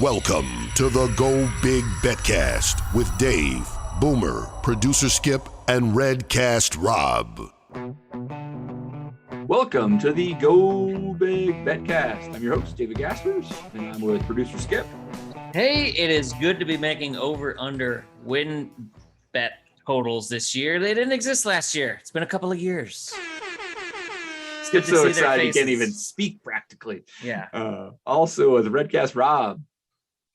Welcome to the Go Big Betcast with Dave, Boomer, producer Skip, and Redcast Rob. Welcome to the Go Big Betcast. I'm your host, David Gaspers, and I'm with producer Skip. Hey, it is good to be making over-under win bet totals this year. They didn't exist last year. It's been a couple of years. Skip's so excited he can't even speak practically. Yeah. Also with Redcast Rob.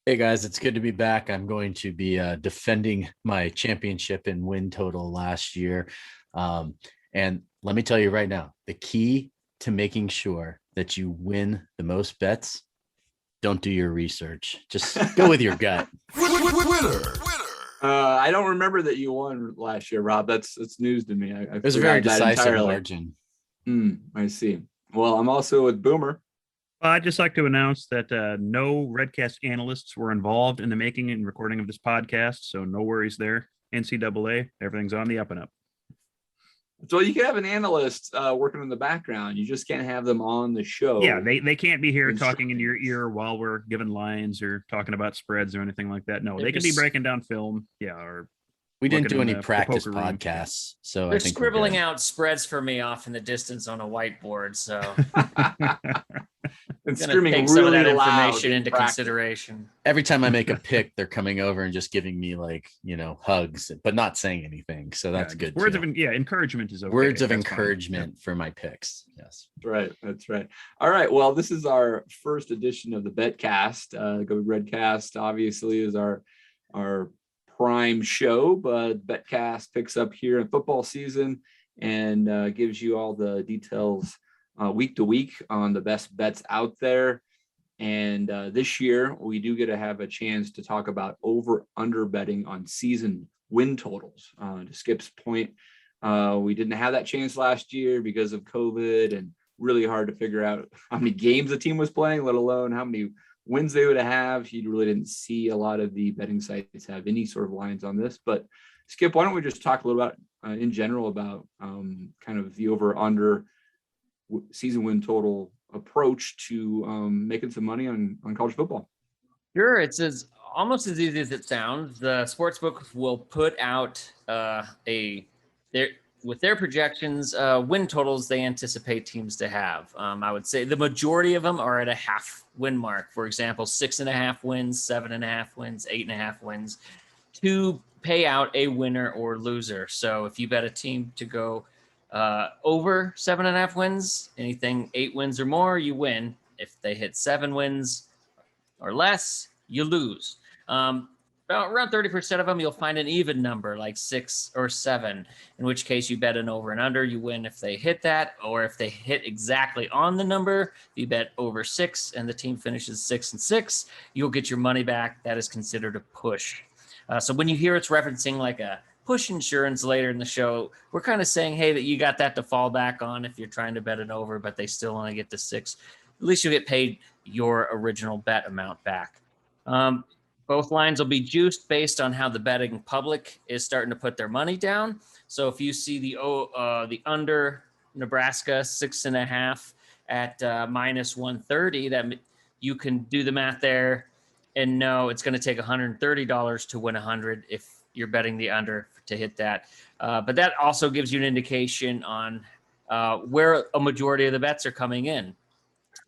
Hey guys, it's good to be back. I'm going to be defending my championship and win total last year. And let me tell you right now, the key to making sure that you win the most bets, don't do your research. Just go with your gut. Winner. I don't remember that you won last year, Rob. That's news to me. It was a very decisive margin. I see. Well, I'm also with Boomer. I'd just like to announce that no Redcast analysts were involved in the making and recording of this podcast, so no worries there. NCAA, everything's on the up and up. So you can have an analyst working in the background. You just can't have them on the show. Yeah, they can't be here talking in your ear while we're giving lines or talking about spreads or anything like that. No, they could be breaking down film. Yeah, or we didn't do any practice podcasts, so they're I think scribbling out spreads for me off in the distance on a whiteboard. So and I'm screaming take really some of that loud information into practice. Consideration. every time I make a pick, they're coming over and just giving me hugs, but not saying anything. So that's good. Words too. of encouragement is okay. Words of That's encouragement for my picks. Yes. That's right. All right. Well, this is our first edition of the Betcast. Go Redcast obviously is our prime show, but Betcast picks up here in football season and gives you all the details week to week on the best bets out there. And this year we do get to have a chance to talk about over under betting on season win totals. To Skip's point, we didn't have that chance last year because of COVID and really hard to figure out how many games the team was playing, let alone how many wins they would have. He really didn't see a lot of the betting sites have any sort of lines on this. But Skip, why don't we just talk a little about in general about kind of the over under season win total approach to making some money on college football? Sure, it's almost as easy as it sounds. The sportsbook will put out with their projections, win totals they anticipate teams to have. I would say the majority of them are at a half win mark. For example, 6.5 wins, 7.5 wins, 8.5 wins to pay out a winner or loser. So if you bet a team to go over 7.5 wins, anything 8 wins or more, you win. If they hit 7 wins or less, you lose. Around 30% of them, you'll find an even number like 6 or 7, in which case you bet an over and under, you win if they hit that, or if they hit exactly on the number, you bet over 6 and the team finishes 6-6, you'll get your money back. That is considered a push. So when you hear it's referencing like a push insurance later in the show, we're kind of saying, hey, that you got that to fall back on if you're trying to bet an over, but they still only get to 6. At least you'll get paid your original bet amount back. Both lines will be juiced based on how the betting public is starting to put their money down. So if you see the under Nebraska 6.5 at minus 130, that you can do the math there and know it's going to take $130 to win 100 if you're betting the under to hit that. But that also gives you an indication on where a majority of the bets are coming in.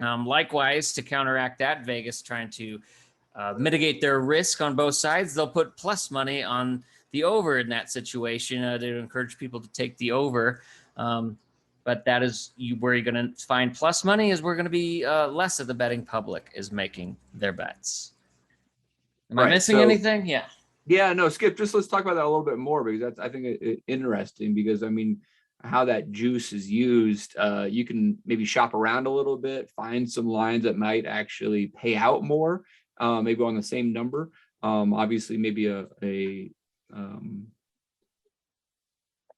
Likewise, to counteract that, Vegas trying to mitigate their risk on both sides, they'll put plus money on the over in that situation to encourage people to take the over. But that is where you're going to find plus money is we're going to be less of the betting public is making their bets. Am I missing anything? Yeah. Yeah, no, Skip, just let's talk about that a little bit more because that's, I think, interesting because, I mean, how that juice is used, you can maybe shop around a little bit, find some lines that might actually pay out more, maybe on the same number. Obviously, maybe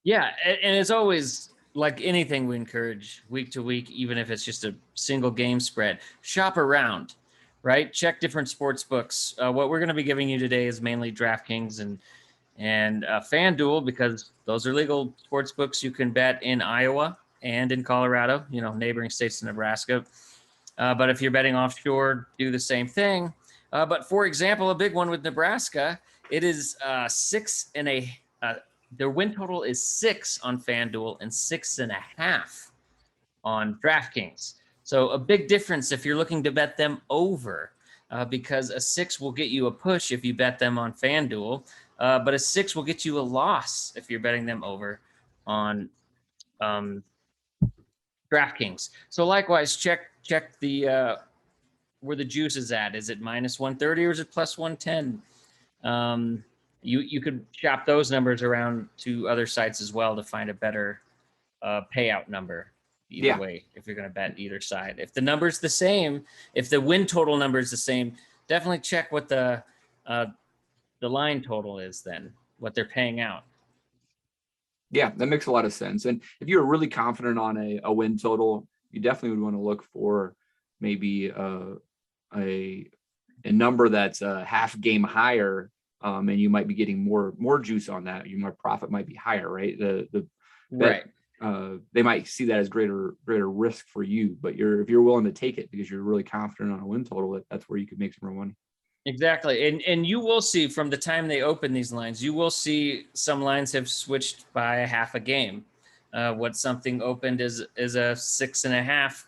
Yeah, and it's always like anything we encourage week to week, even if it's just a single game spread, shop around. Right? Check different sports books. What we're going to be giving you today is mainly DraftKings and FanDuel because those are legal sports books you can bet in Iowa and in Colorado, neighboring states to Nebraska. But if you're betting offshore, do the same thing. But for example, a big one with Nebraska, it is their win total is 6 on FanDuel and 6.5 on DraftKings. So a big difference if you're looking to bet them over, because a 6 will get you a push if you bet them on FanDuel, but a 6 will get you a loss if you're betting them over on DraftKings. So likewise, check the where the juice is at. Is it minus 130 or is it plus 110? You could shop those numbers around to other sites as well to find a better payout number either way, if you're going to bet either side. If the number's the same, if the win total number is the same, definitely check what the line total is, then what they're paying out. Yeah, that makes a lot of sense. And if you're really confident on a win total, you definitely would want to look for maybe a number that's a half game higher, and you might be getting more juice on that. Your profit might be higher, right? Right. They might see that as greater risk for you, but if you're willing to take it because you're really confident on a win total, that's where you could make some more money. Exactly. And you will see from the time they open these lines, you will see some lines have switched by a half a game. What something opened is a 6.5.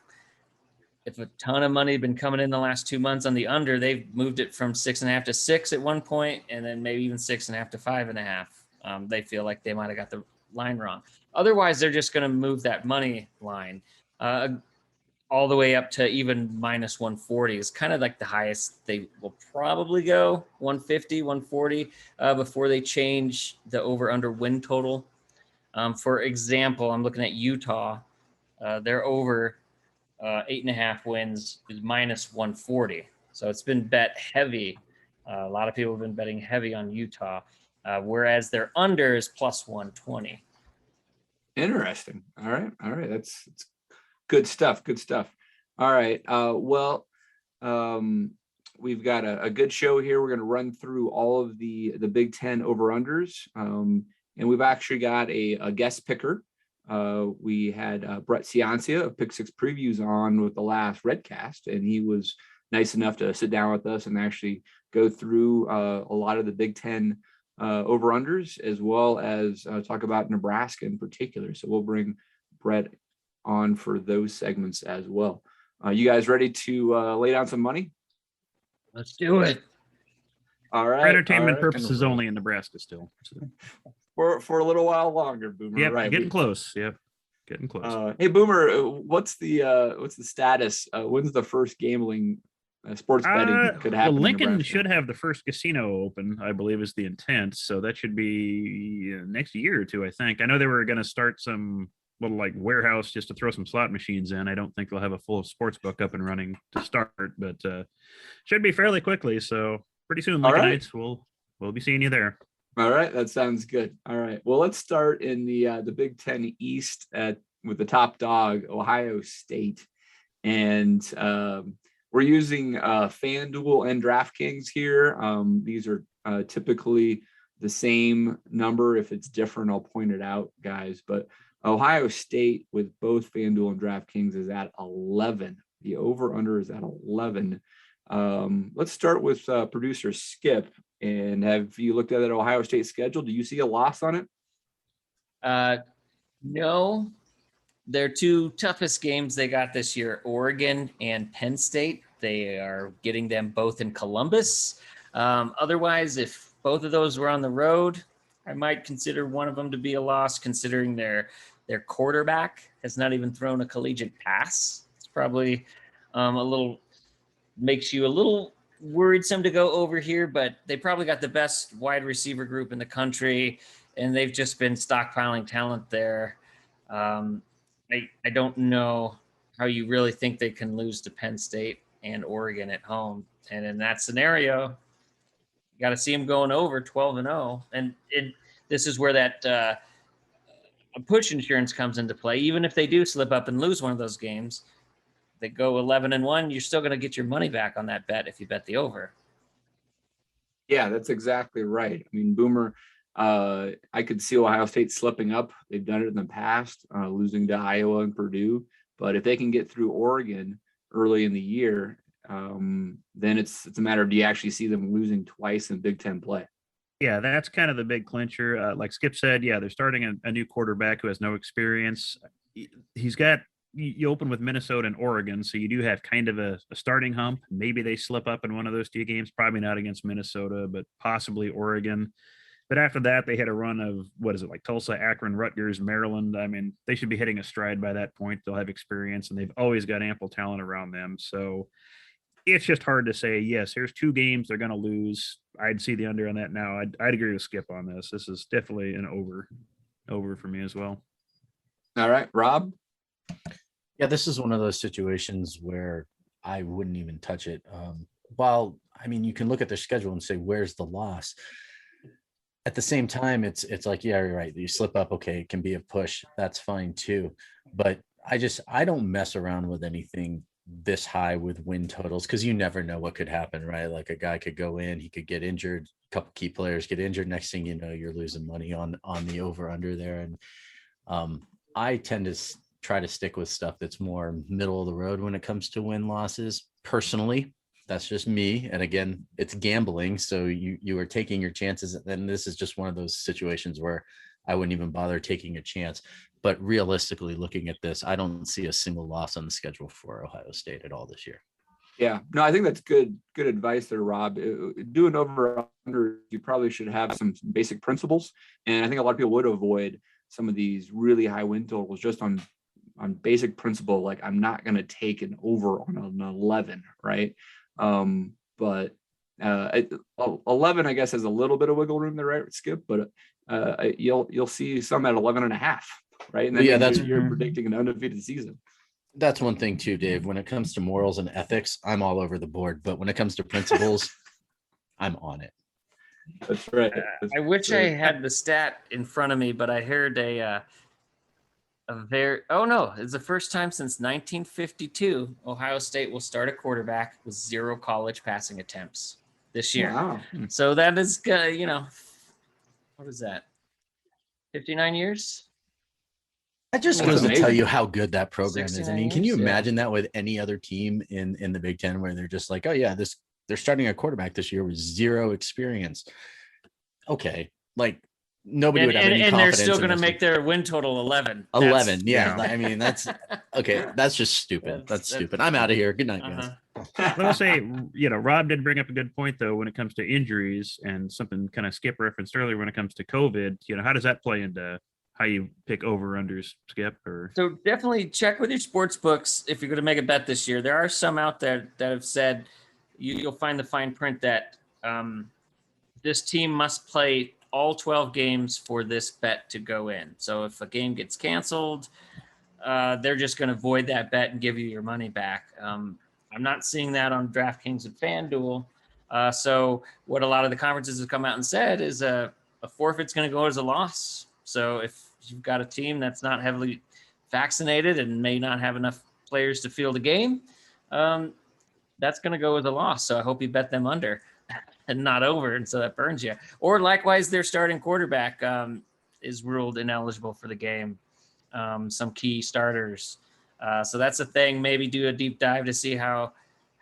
If a ton of money had been coming in the last 2 months on the under, they've moved it from 6.5 to 6 at one point, and then maybe even 6.5 to 5.5. They feel like they might have got the line wrong. Otherwise, they're just going to move that money line all the way up to even minus 140 is kind of like the highest they will probably go, 150, 140, before they change the over-under win total. For example, I'm looking at Utah. They're over 8.5 wins is minus 140. So it's been bet heavy. A lot of people have been betting heavy on Utah, whereas their under is plus 120. Interesting. All right. That's good stuff. All right. We've got a good show here. We're going to run through all of the Big Ten over-unders. And we've actually got a guest picker. We had Brett Ciancia of Pick Six Previews on with the last Redcast, and he was nice enough to sit down with us and actually go through a lot of the Big Ten over-unders, as well as talk about Nebraska in particular. So we'll bring Brett on for those segments as well. You guys ready to lay down some money? Let's do it. All right. For entertainment purposes only in Nebraska still. For a little while longer, Boomer. Yep, right. getting close. Yep, getting close. Hey, Boomer, what's the status? When's the first gambling sports betting could happen? Well, Lincoln in should have the first casino open, I believe, is the intent. So that should be next year or two, I think. I know they were going to start some little like warehouse just to throw some slot machines in. I don't think they'll have a full sports book up and running to start, but should be fairly quickly. So pretty soon, Lincolnites, we'll be seeing you there. All right, that sounds good. All right, well, let's start in the Big Ten East with the top dog, Ohio State, and we're using FanDuel and DraftKings here. These are typically the same number. If it's different, I'll point it out, guys. But Ohio State with both FanDuel and DraftKings is at 11. The over/under is at 11. Let's start with producer Skip. And have you looked at that Ohio State schedule? Do you see a loss on it? No. Their two toughest games they got this year, Oregon and Penn State. They are getting them both in Columbus. Otherwise, if both of those were on the road, I might consider one of them to be a loss, considering their quarterback has not even thrown a collegiate pass. It's probably makes you a little worrisome to go over here, but they probably got the best wide receiver group in the country, and they've just been stockpiling talent there. I don't know how you really think they can lose to Penn State and Oregon at home. And in that scenario, you got to see them going over 12-0. And this is where that push insurance comes into play. Even if they do slip up and lose one of those games, they go 11-1, you're still going to get your money back on that bet if you bet the over. Yeah, that's exactly right. I mean, Boomer, I could see Ohio State slipping up. They've done it in the past, losing to Iowa and Purdue. But if they can get through Oregon early in the year, then it's a matter of, do you actually see them losing twice in Big Ten play? Yeah, that's kind of the big clincher. Like Skip said, yeah, they're starting a new quarterback who has no experience. He's got, you open with Minnesota and Oregon, so you do have kind of a starting hump. Maybe they slip up in one of those two games, probably not against Minnesota, but possibly Oregon. But after that, they had a run of, what is it, like Tulsa, Akron, Rutgers, Maryland. I mean, they should be hitting a stride by that point. They'll have experience, and they've always got ample talent around them. So it's just hard to say, yes, here's two games they're going to lose. I'd see the under on that now. I'd agree with Skip on this. This is definitely an over for me as well. All right, Rob? Yeah, this is one of those situations where I wouldn't even touch it. While, I mean, you can look at their schedule and say, where's the loss? At the same time, it's like, yeah, you're right. You slip up, okay, it can be a push. That's fine too. But I don't mess around with anything this high with win totals, because you never know what could happen, right? Like a guy could go in, he could get injured, a couple key players get injured, next thing you know, you're losing money on the over under there. And I tend to try to stick with stuff that's more middle of the road when it comes to win losses. Personally, that's just me, and again, it's gambling, so you are taking your chances, and this is just one of those situations where I wouldn't even bother taking a chance. But realistically, looking at this, I don't see a single loss on the schedule for Ohio State at all this year. Yeah, no, I think that's good advice there, Rob. Doing over under, you probably should have some basic principles, and I think a lot of people would avoid some of these really high win totals just on basic principle. Like, I'm not going to take an over on an 11, right? But 11, I guess, has a little bit of wiggle room there, right, Skip? But you'll see some at 11.5, right? And then you're predicting an undefeated season. That's one thing too, Dave. When it comes to morals and ethics, I'm all over the board. But when it comes to principles, I'm on it. That's right. I wish I had the stat in front of me, but I heard it's the first time since 1952 Ohio State will start a quarterback with 0 college passing attempts this year. Wow. So that is, what is that? 59 years? That just goes to tell you how good that program is. I mean, can you imagine that with any other team in the Big Ten, where they're just like, oh yeah, they're starting a quarterback this year with 0 experience. Okay, like nobody would have any confidence. And they're still going to make their win total 11. 11, yeah. I mean, that's okay. That's just stupid. That's stupid. I'm out of here. Good night, guys. But I'll say, Rob did bring up a good point though when it comes to injuries, and something kind of Skip referenced earlier when it comes to COVID. How does that play into how you pick over-unders, Skip? Or so definitely check with your sports books if you're going to make a bet this year. There are some out there that have said you'll find the fine print that this team must play all 12 games for this bet to go in. So if a game gets canceled, they're just going to void that bet and give you your money back. I'm not seeing that on DraftKings and FanDuel. So what a lot of the conferences have come out and said is a forfeit's going to go as a loss. So if you've got a team that's not heavily vaccinated and may not have enough players to field a game, that's going to go as a loss. So I hope you bet them under and not over, and so that burns you. Or likewise, their starting quarterback is ruled ineligible for the game. Some key starters. So that's a thing. Maybe do a deep dive to see how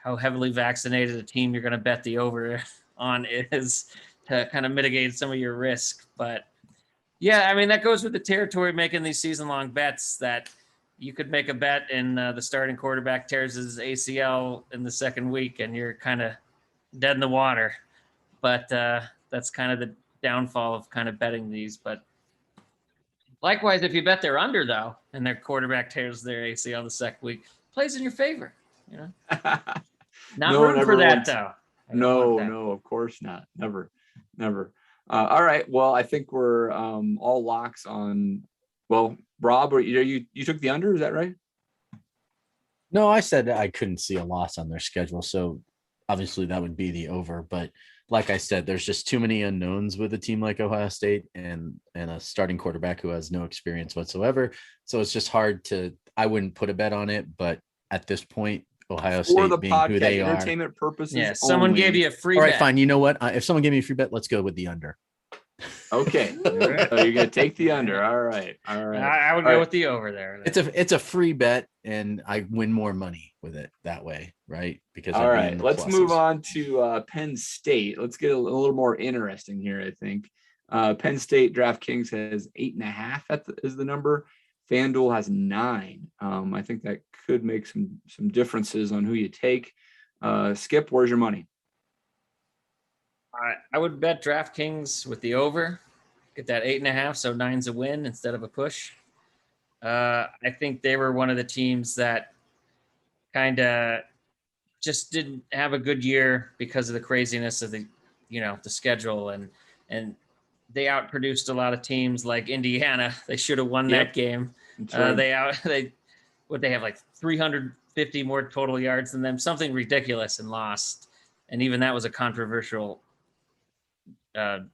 heavily vaccinated a team you're going to bet the over on is, to kind of mitigate some of your risk. But yeah, I mean, that goes with the territory making these season-long bets, that you could make a bet and the starting quarterback tears his ACL in the second week and you're kind of dead in the water. But that's kind of the downfall of kind of betting these. But likewise, if you bet they're under, though, and their quarterback tears their ACL the second week, plays in your favor. Not rooting for that, though. No, of course not. Never. All right. Well, I think we're all locks on. Well, Rob, or you took the under, is that right? No, I said I couldn't see a loss on their schedule, so obviously that would be the over. But like I said, there's just too many unknowns with a team like Ohio State and a starting quarterback who has no experience whatsoever. So it's just hard to. I wouldn't put a bet on it, but at this point, Ohio State being who they are, entertainment purposes. Yeah, someone gave you a free bet. All right, fine. You know what? If someone gave me a free bet, let's go with the under. Okay. So you're gonna take the under. All right. All right. I would All go right. with the over there. It's a free bet, and I win more money with it that way, right? Because All I'd be right. in the Let's move pluses. on to Penn State. Let's get a little more interesting here, I think. Penn State DraftKings has 8.5 is the number. FanDuel has 9. I think that could make some differences on who you take. Skip, where's your money? I would bet DraftKings with the over, get that 8.5, so 9's a win instead of a push. I think they were one of the teams that kind of just didn't have a good year because of the craziness of the schedule, and they outproduced a lot of teams like Indiana. They should have won that game. Right. They have like 350 more total yards than them, something ridiculous, and lost. And even that was a controversial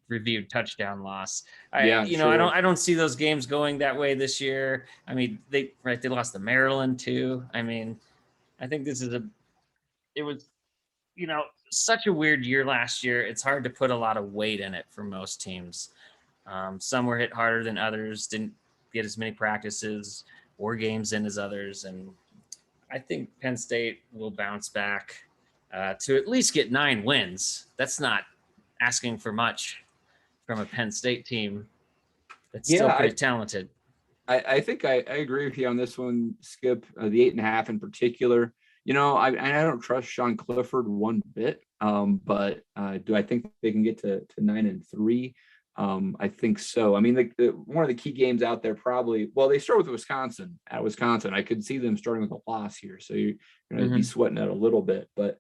reviewed touchdown loss. I don't see those games going that way this year. I mean, they lost to Maryland too. I mean, I think it was such a weird year last year. It's hard to put a lot of weight in it for most teams. Some were hit harder than others, didn't get as many practices or games in as others. And I think Penn State will bounce back to at least get 9 wins. That's not asking for much from a Penn State team that's still pretty talented. I think I agree with you on this one, Skip. The 8.5 in particular. I don't trust Sean Clifford one bit, but do I think they can get to 9-3? I think so. I mean, one of the key games out there probably. Well, they start with Wisconsin. At Wisconsin, I could see them starting with a loss here, so you're going to be sweating it a little bit. But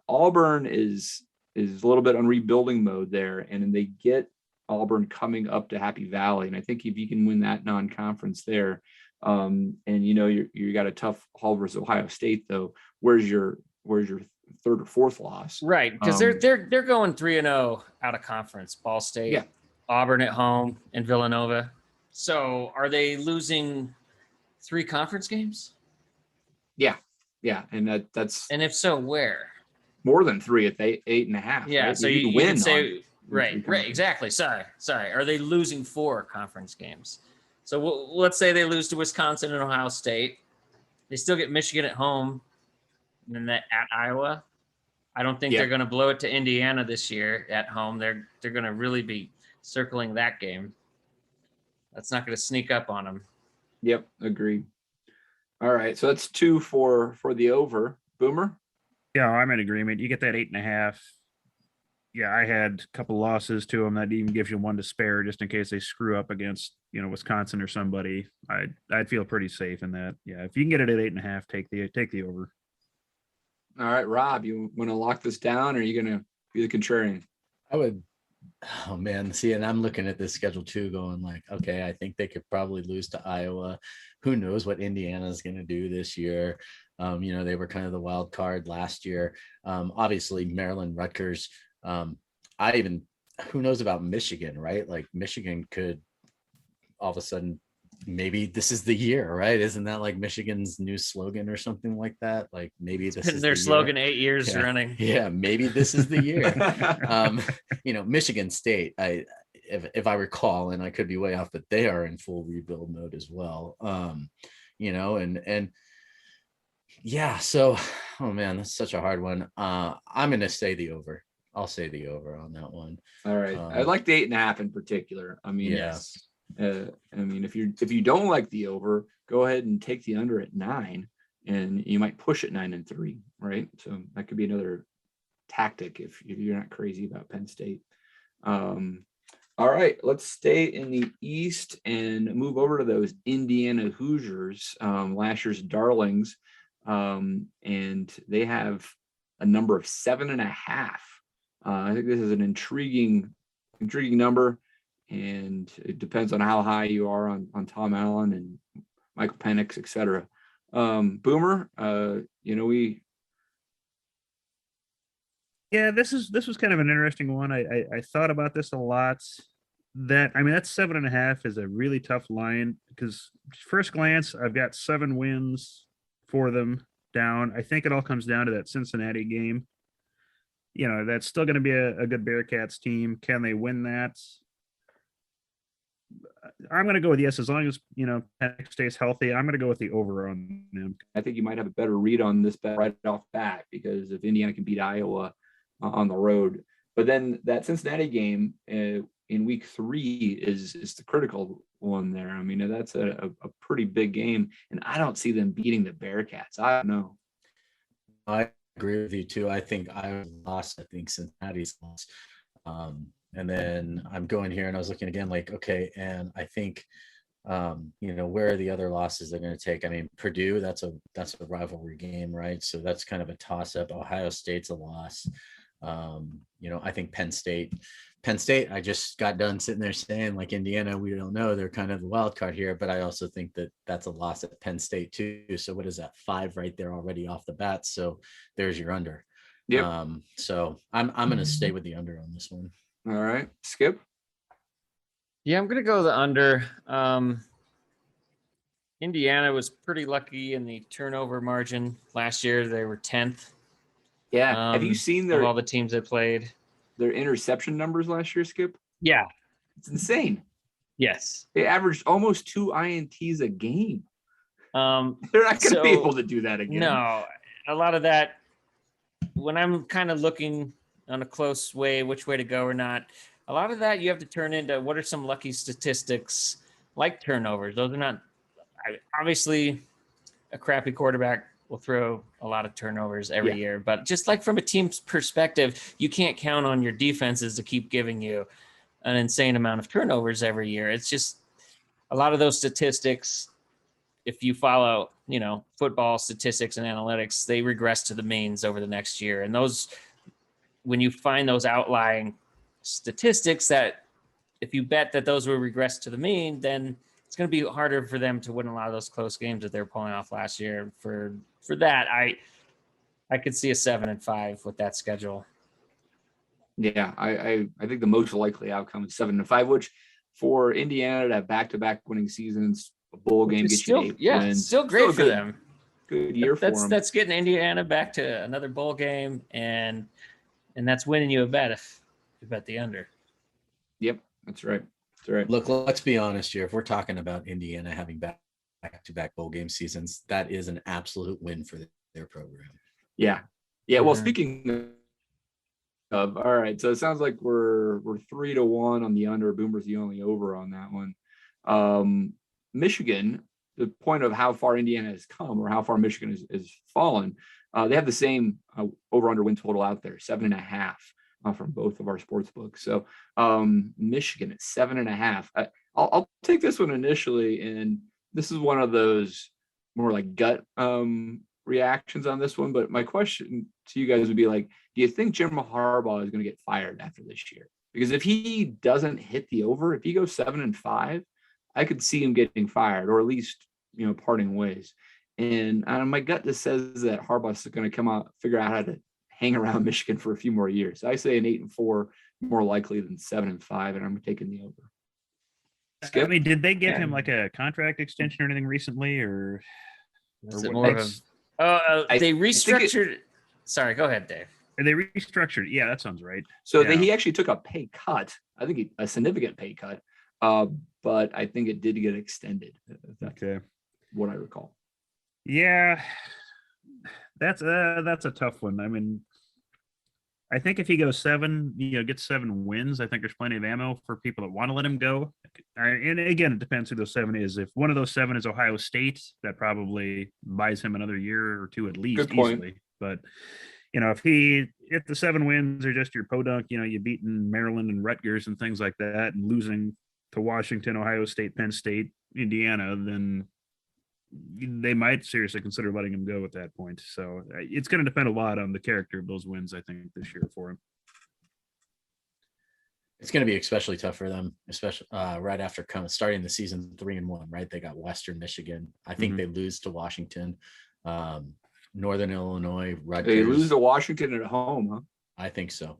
Auburn is a little bit on rebuilding mode there, and they get Auburn coming up to Happy Valley, and I think if you can win that non-conference there, and you got a tough haul versus Ohio State, though. Where's your third or fourth loss? Right, because they're going 3-0 out of conference. Ball State, Auburn at home, and Villanova. So are they losing 3 conference games? Yeah, and that's. And if so, where? More than 3 at 8.5. Yeah, right? so you win. can say right, exactly. Sorry. Are they losing 4 conference games? So let's say they lose to Wisconsin and Ohio State. They still get Michigan at home, and then at Iowa. I don't think they're going to blow it to Indiana this year at home. They're going to really be circling that game. That's not going to sneak up on them. Yep, agreed. All right, so that's 2 for the over. Boomer? Yeah, I'm in agreement. You get that 8.5. Yeah, I had a couple losses to them. That even gives you 1 to spare just in case they screw up against, Wisconsin or somebody. I'd feel pretty safe in that. Yeah, if you can get it at 8.5, take the over. All right, Rob, you want to lock this down, or are you going to be the contrarian? I would. Oh man, see, and I'm looking at this schedule too, going like, okay, I think they could probably lose to Iowa. Who knows what Indiana is going to do this year? They were kind of the wild card last year. Obviously, Maryland, Rutgers. Who knows about Michigan, right? Like Michigan could all of a sudden, maybe this is the year, right? Isn't that like Michigan's new slogan or something like that? Like maybe this is their slogan year. 8 years running. Yeah, maybe this is the year. Michigan State, if I recall, and I could be way off, but they are in full rebuild mode as well. So, oh man, that's such a hard one. I'm going to say the over. I'll say the over on that one. All right. I like the 8.5 in particular. I mean, yes. If you don't like the over, go ahead and take the under at 9, and you might push it 9-3, right? So that could be another tactic if you're not crazy about Penn State. All right, let's stay in the East and move over to those Indiana Hoosiers, last year's darlings, and they have a number of 7.5. I think this is an intriguing number, and it depends on how high you are on Tom Allen and Michael Penix, et cetera. Boomer, Yeah, this was kind of an interesting one. I thought about this a lot. That 7.5 is a really tough line because first glance, I've got 7 wins for them down. I think it all comes down to that Cincinnati game. That's still going to be a good Bearcats team. Can they win that? I'm going to go with yes, as long as, Penn stays healthy. I'm going to go with the over on them. I think you might have a better read on this bet right off bat, because if Indiana can beat Iowa on the road, but then that Cincinnati game in week 3 is the critical one there. I mean, that's a pretty big game, and I don't see them beating the Bearcats. I don't know. I agree with you too. I think I lost. I think Cincinnati's lost. And then I'm going here and I was looking again, like, okay. And I think, where are the other losses they're going to take? I mean, Purdue, that's a rivalry game, right? So that's kind of a toss up. Ohio State's a loss. I think Penn State, I just got done sitting there saying, like, Indiana, we don't know. They're kind of the wild card here, but I also think that that's a loss at Penn State too. So what is that? 5 right there already off the bat. So there's your under. Yep. So I'm going to stay with the under on this one. All right, Skip. Yeah, I'm going to go the under. Indiana was pretty lucky in the turnover margin last year. They were 10th. Yeah. Have you seen of all the teams that played their interception numbers last year, Skip? Yeah. It's insane. Yes. They averaged almost 2 INTs a game. They're not going to be able to do that again. No, a lot of that, when I'm kind of looking on a close way, which way to go or not, a lot of that you have to turn into what are some lucky statistics like turnovers. Those are not, obviously a crappy quarterback will throw a lot of turnovers every year, but just like from a team's perspective, you can't count on your defenses to keep giving you an insane amount of turnovers every year. It's just a lot of those statistics, if you follow, football statistics and analytics, they regress to the means over the next year. And those, when you find those outlying statistics that if you bet that those will regress to the mean, then it's going to be harder for them to win a lot of those close games that they're pulling off last year. For that, I could see a 7-5 with that schedule. Yeah, I think the most likely outcome is 7-5, which for Indiana to have back-to-back winning seasons, a bowl game gets you 8 wins. Still great for them. Good year for them. That's getting Indiana back to another bowl game, and that's winning you a bet if you bet the under. Yep, that's right. That's right. Look, let's be honest here. If we're talking about Indiana having back-to-back bowl game seasons, that is an absolute win for their program. Yeah. Well, speaking of, all right, so it sounds like we're 3-1 on the under. Boomer's the only over on that one. Michigan, the point of how far Indiana has come or how far Michigan is fallen, they have the same over-under win total out there, 7.5 from both of our sports books. So Michigan at 7.5. I'll take this one initially, and this is one of those more like gut reactions on this one. But my question to you guys would be like, do you think Jim Harbaugh is going to get fired after this year? Because if he doesn't hit the over, if he goes 7-5, I could see him getting fired, or at least, parting ways. And my gut just says that Harbaugh's going to come out, figure out how to hang around Michigan for a few more years. I say an 8-4 more likely than 7-5, and I'm taking the over. Skip? I mean, did they give him like a contract extension or anything recently, or is it more of they restructured? Sorry, go ahead, Dave. They restructured. Yeah, that sounds right. So he actually took a pay cut. I think a significant pay cut. But I think it did get extended. That's what I recall. Yeah, that's a tough one. I mean, I think if he goes 7, gets 7 wins, I think there's plenty of ammo for people that want to let him go. And again, it depends who those 7 is. If one of those 7 is Ohio State, that probably buys him another year or 2 at least. Good point. Easily. But if the 7 wins are just your podunk, you beating Maryland and Rutgers and things like that, and losing to Washington, Ohio State, Penn State, Indiana, then they might seriously consider letting him go at that point. So it's going to depend a lot on the character of those wins, I think, this year for him. It's going to be especially tough for them, especially right after starting the season 3-1, right? They got Western Michigan. I think they lose to Washington, Northern Illinois, Rutgers. They lose to Washington at home, huh? I think so.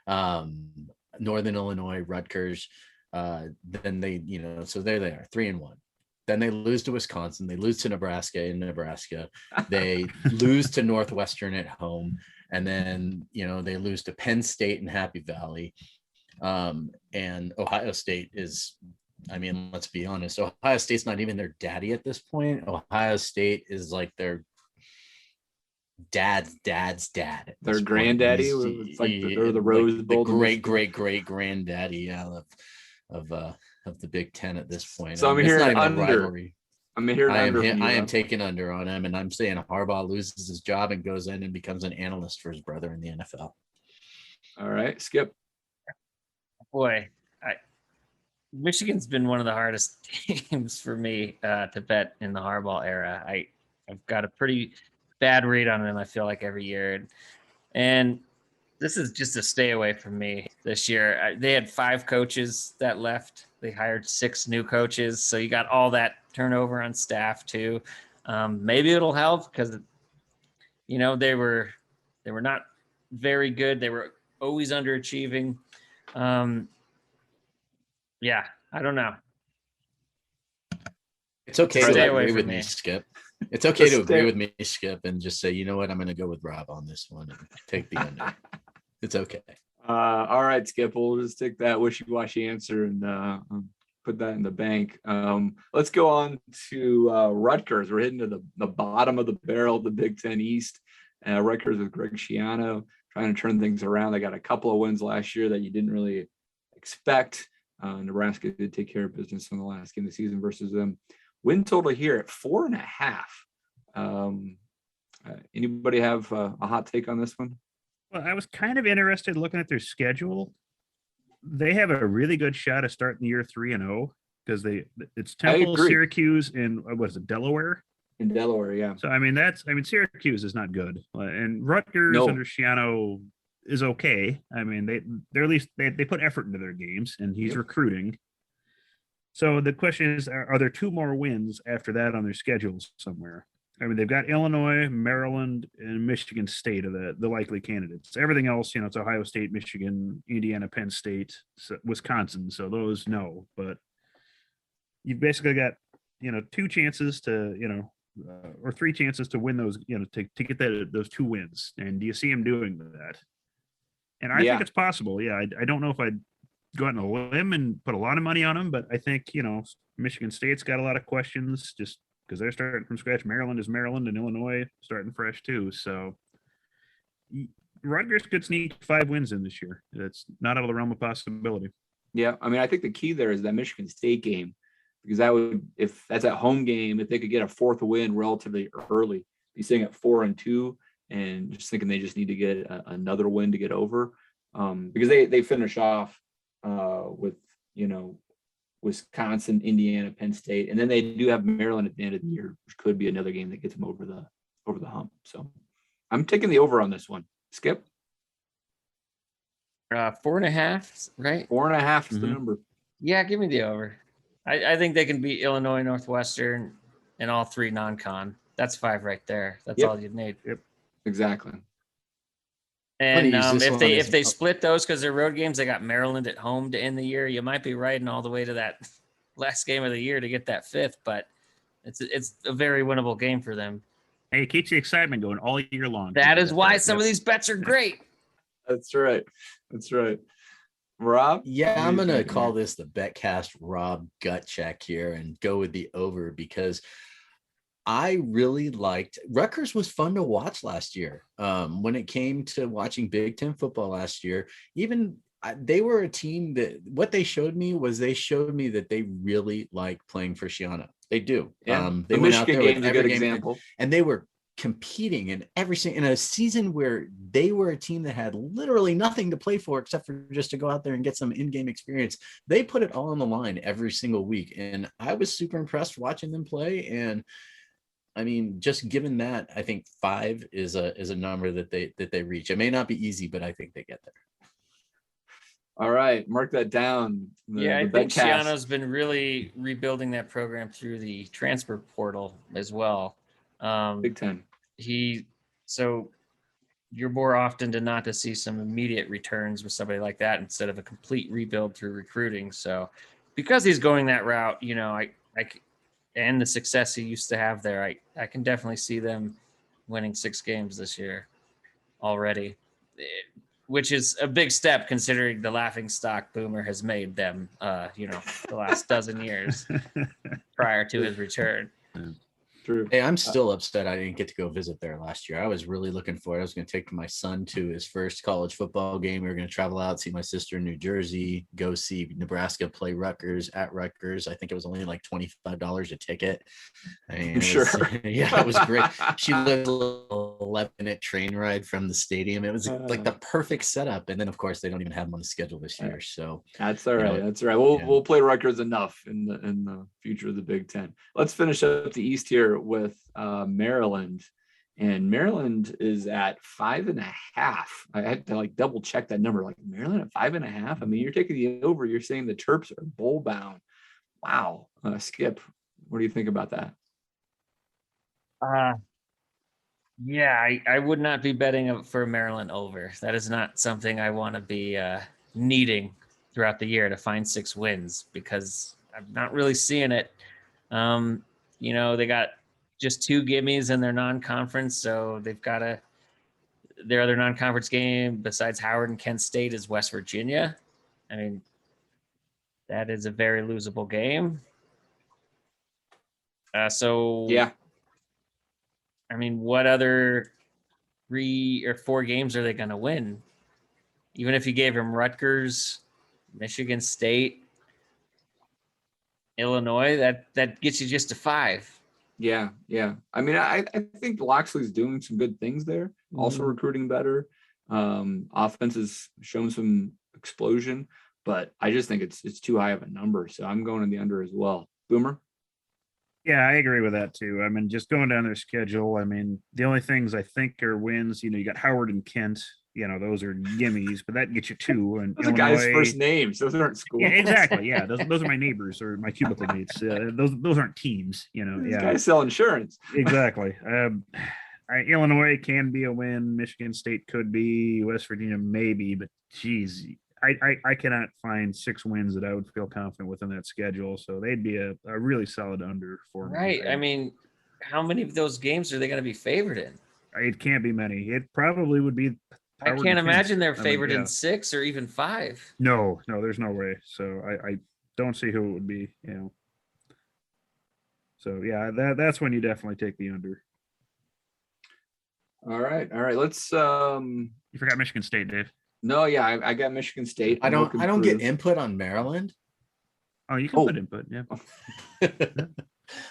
Northern Illinois, Rutgers. Then they, so there they are, 3-1. Then they lose to Wisconsin. They lose to Nebraska in Nebraska. They lose to Northwestern at home. And then, they lose to Penn State in Happy Valley. And Ohio State is I mean, let's be honest. Ohio State's not even their daddy at this point. Ohio State is like their dad's dad. Their granddaddy. It's like they're the Rose Bowl, the great granddaddy, yeah, of the Big Ten at this point. So I'm hearing under. Rivalry. I'm hearing under. I am taking under on him, and I'm saying Harbaugh loses his job and goes in and becomes an analyst for his brother in the NFL. All right, Skip. Boy, Michigan's been one of the hardest teams for me to bet in the Harbaugh era. I've got a pretty bad read on them, I feel like, every year. And this is just a stay away from me this year. They had 5 coaches that left. They hired 6 new coaches. So you got all that turnover on staff too. Maybe it'll help because, they were not very good. They were always underachieving. Yeah, I don't know. It's okay to agree with me, Skip. It's okay to agree with me, Skip, and just say, you know what, I'm going to go with Rob on this one and take the under. It's okay. All right, Skip, we'll just take that wishy-washy answer and put that in the bank. Let's go on to Rutgers. We're hitting to the bottom of the barrel of the Big Ten East. Rutgers with Greg Schiano trying to turn things around. They got a couple of wins last year that you didn't really expect. Nebraska did take care of business in the last game of the season versus them. Win total here at 4.5. Anybody have a hot take on this one? Well, I was kind of interested looking at their schedule. They have a really good shot of starting the year 3-0 because it's Temple, Syracuse, and what is it, Delaware? In Delaware, yeah. So Syracuse is not good, and Rutgers under Schiano is okay. I mean, they're at least they put effort into their games, and he's recruiting. So the question is, are there 2 more wins after that on their schedules somewhere? I mean, they've got Illinois, Maryland, and Michigan State are the likely candidates. Everything else, it's Ohio State, Michigan, Indiana, Penn State, Wisconsin. So those, no. But you've basically got, 2 chances to, or 3 chances to win those, to get those 2 wins. And do you see him doing that? And I think it's possible. Yeah, I don't know if I'd go out on a limb and put a lot of money on him, but I think, Michigan State's got a lot of questions just because they're starting from scratch. Maryland is Maryland, and Illinois starting fresh too. So Rutgers could sneak 5 wins in this year. It's not out of the realm of possibility. Yeah, I mean, I think the key there is that Michigan State game, because if that's at home game, if they could get a 4th win relatively early, be sitting at 4-2, and just thinking they just need to get another win to get over, because they finish off with Wisconsin, Indiana, Penn State, and then they do have Maryland at the end of the year, which could be another game that gets them over the hump. So I'm taking the over on this one. Skip. 4.5, right? 4.5 is the number. Yeah, give me the over. I think they can beat Illinois, Northwestern, and all 3 non-con. That's 5 right there. That's all you'd need. Yep. Exactly. And if they split those because they're road games, they got Maryland at home to end the year. You might be riding all the way to that last game of the year to get that 5th, but it's a very winnable game for them. Hey, it keeps the excitement going all year long. That is why some of these bets are great. That's right. Rob? Yeah, I'm going to call this the Betcast Rob gut check here and go with the over because I really liked Rutgers. Was fun to watch last year. When it came to watching Big Ten football last year, they were a team that what they showed me that they really like playing for Schiano. They do. Yeah. They the went out Michigan there game's with a good every game, example. and they were competing in a season where they were a team that had literally nothing to play for except for just to go out there and get some in-game experience. They put it all on the line every single week, and I was super impressed watching them play. And I mean, just given that, I think 5 is a number that they reach. It may not be easy, but I think they get there. All right, mark that down. I think Schiano's been really rebuilding that program through the transfer portal as well. Big Ten. So you're more often than not to see some immediate returns with somebody like that instead of a complete rebuild through recruiting. So because he's going that route, and the success he used to have there, I can definitely see them winning 6 games this year already. which is a big step considering the laughing stock Boomer has made them, the last dozen years prior to his return. True. Hey, I'm still upset I didn't get to go visit there last year. I was really looking for it. I was going to take my son to his first college football game. We were going to travel out, see my sister in New Jersey, go see Nebraska play Rutgers at Rutgers. I think it was only like $25 a ticket. I mean, it Sure. was, yeah, it was great. She lived a little 11-minute train ride from the stadium. It was like the perfect setup. And then, of course, they don't even have them on the schedule this year. So that's all right. That's all right. We'll play Rutgers enough in the future of the Big Ten. Let's finish up the East here with Maryland, and Maryland is at 5.5. I had to double check that number. Maryland at 5.5. I mean, you're taking the over. You're saying the Terps are bowl bound. Wow. Skip, what do you think about that? Yeah, I would not be betting for Maryland over. That is not something I want to be needing throughout the year to find 6 wins, because I'm not really seeing it. They got just 2 gimmies in their non-conference, so they've got their other non-conference game besides Howard and Kent State is West Virginia. I mean, that is a very losable game. Yeah. I mean, what other 3 or 4 games are they going to win? Even if you gave them Rutgers, Michigan State, Illinois, that gets you just to 5. Yeah. I mean, I think Loxley's doing some good things there. Also recruiting better. Offense has shown some explosion, but I just think it's too high of a number. So I'm going in the under as well. Boomer? Yeah, I agree with that too. I mean, just going down their schedule, I mean, the only things I think are wins, you got Howard and Kent, those are gimmies, but that gets you 2. And Those are guys' first names. Those aren't schools. Yeah, exactly. Yeah, those are my neighbors or my cubicle mates. Those aren't teams, These guys sell insurance. Exactly. Illinois can be a win. Michigan State could be. West Virginia maybe, but geez, I cannot find 6 wins that I would feel confident within that schedule. So they'd be a really solid under for me. Right. I mean, how many of those games are they going to be favored in? It can't be many. It probably would be. I can't imagine they're favored in 6 or even 5. No, there's no way. So I don't see who it would be. So yeah, that's when you definitely take the under. All right. Let's. You forgot Michigan State, Dave. No, yeah, I got Michigan State. I don't get input on Maryland. Oh, you can put input. Yeah. I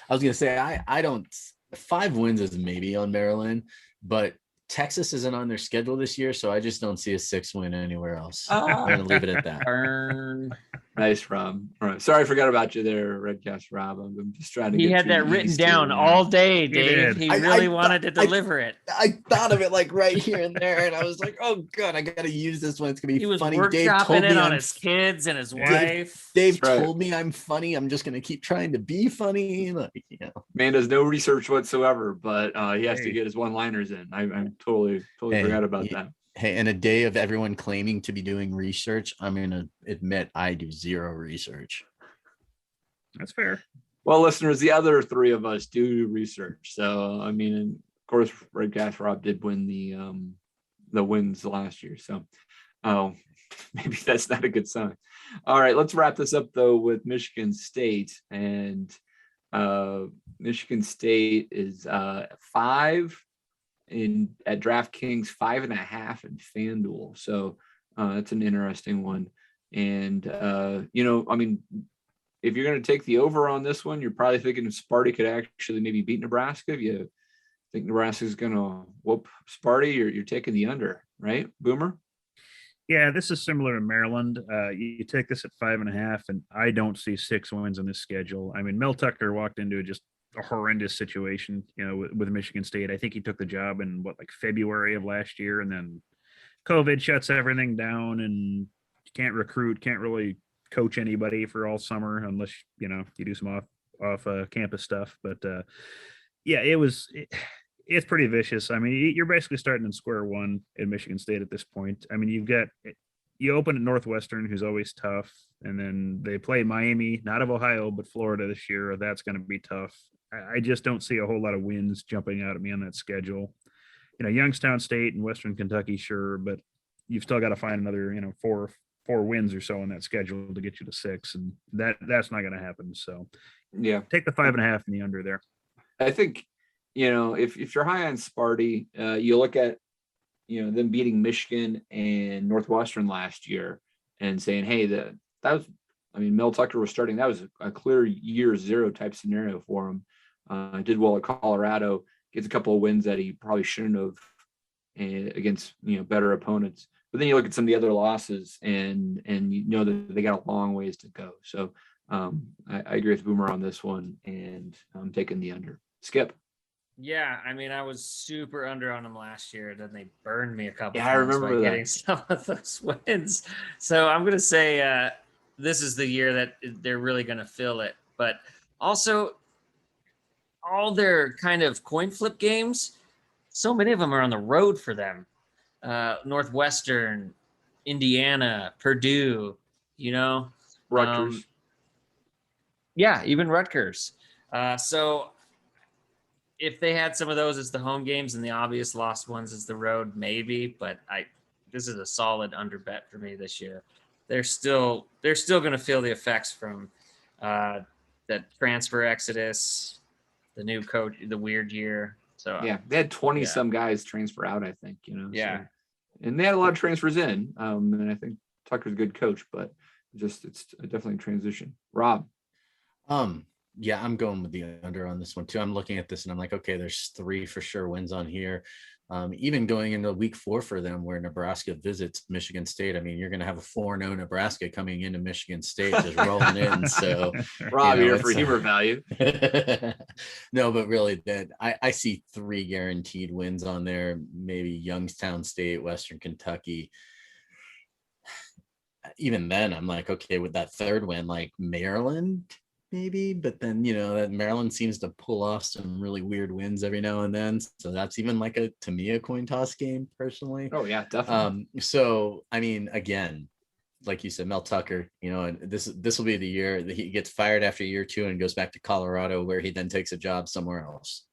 was gonna say I don't. 5 wins is maybe on Maryland, but Texas isn't on their schedule this year, so I just don't see a 6 win anywhere else. I'm gonna leave it at that. Burn. Nice, Rob. All right. Sorry, I forgot about you there, Redcast Rob. I'm just trying to. He had that written down all day, Dave. He really wanted to deliver it. I thought of it right here and there, and I was like, "Oh, good, I got to use this one. It's gonna be funny." He was Dave workshopping told me it on his kids and his wife. Dave told me I'm funny. I'm just gonna keep trying to be funny. Man does no research whatsoever, but he has to get his one-liners in. I'm totally forgot about that. Hey, in a day of everyone claiming to be doing research, I'm going to admit I do 0 research. That's fair. Well, listeners, the other 3 of us do research. So, I mean, and of course, Redcast Rob did win the wins last year. So, maybe that's not a good sign. All right, let's wrap this up, though, with Michigan State. And Michigan State is 5 at DraftKings, 5.5 in FanDuel. So that's an interesting one. And I mean, if you're going to take the over on this one, you're probably thinking Sparty could actually maybe beat Nebraska. If you think Nebraska's going to whoop Sparty, you're taking the under, right, Boomer? Yeah, this is similar to Maryland. You take this at 5.5, and I don't see 6 wins on this schedule. I mean, Mel Tucker walked into just a horrendous situation, with Michigan State. I think he took the job in February of last year, and then COVID shuts everything down, and you can't recruit, can't really coach anybody for all summer unless you do some off campus stuff. But yeah, it's pretty vicious. I mean, you're basically starting in square one in Michigan State at this point. I mean, you open at Northwestern, who's always tough, and then they play Miami, not of Ohio, but Florida this year. That's going to be tough. I just don't see a whole lot of wins jumping out at me on that schedule. Youngstown State and Western Kentucky, sure, but you've still got to find another, four wins or so in that schedule to get you to 6, and that's not going to happen. So Yeah, take the 5.5 in the under there. I think, if you're high on Sparty, you look at, them beating Michigan and Northwestern last year and saying, hey, that was, Mel Tucker was starting. That was a clear year 0 type scenario for him. Did well at Colorado, gets a couple of wins that he probably shouldn't have against, better opponents. But then you look at some of the other losses and that they got a long ways to go. So I agree with Boomer on this one, and I'm taking the under. Skip. Yeah, I was super under on them last year. Then they burned me a couple I times remember by that. getting some of those wins. So I'm going to say this is the year that they're really going to fill it. But also, all their kind of coin flip games, so many of them are on the road for them. Northwestern, Indiana, Purdue, Rutgers. Yeah, even Rutgers. So if they had some of those as the home games and the obvious lost ones as the road, maybe. But this is a solid under bet for me this year. They're still going to feel the effects from that transfer exodus, the new coach, the weird year. So yeah, they had 20 some guys transfer out, I think. Yeah. So, and they had a lot of transfers in. And I think Tucker's a good coach, but it's definitely a transition. Rob. Yeah, I'm going with the under on this one too. I'm looking at this and I'm like, okay, there's 3 for sure wins on here. Even going into week 4 for them, where Nebraska visits Michigan State. You're going to have a 4-0 Nebraska coming into Michigan State, just rolling in. So, Rob, here for humor value. No, but really, that I see 3 guaranteed wins on there. Maybe Youngstown State, Western Kentucky. Even then, I'm like, okay, with that 3rd win, like Maryland. Maybe, but then that Maryland seems to pull off some really weird wins every now and then, so that's even like a coin toss game personally. Oh yeah, definitely. So again, like you said, Mel Tucker, this will be the year that he gets fired after year 2 and goes back to Colorado, where he then takes a job somewhere else.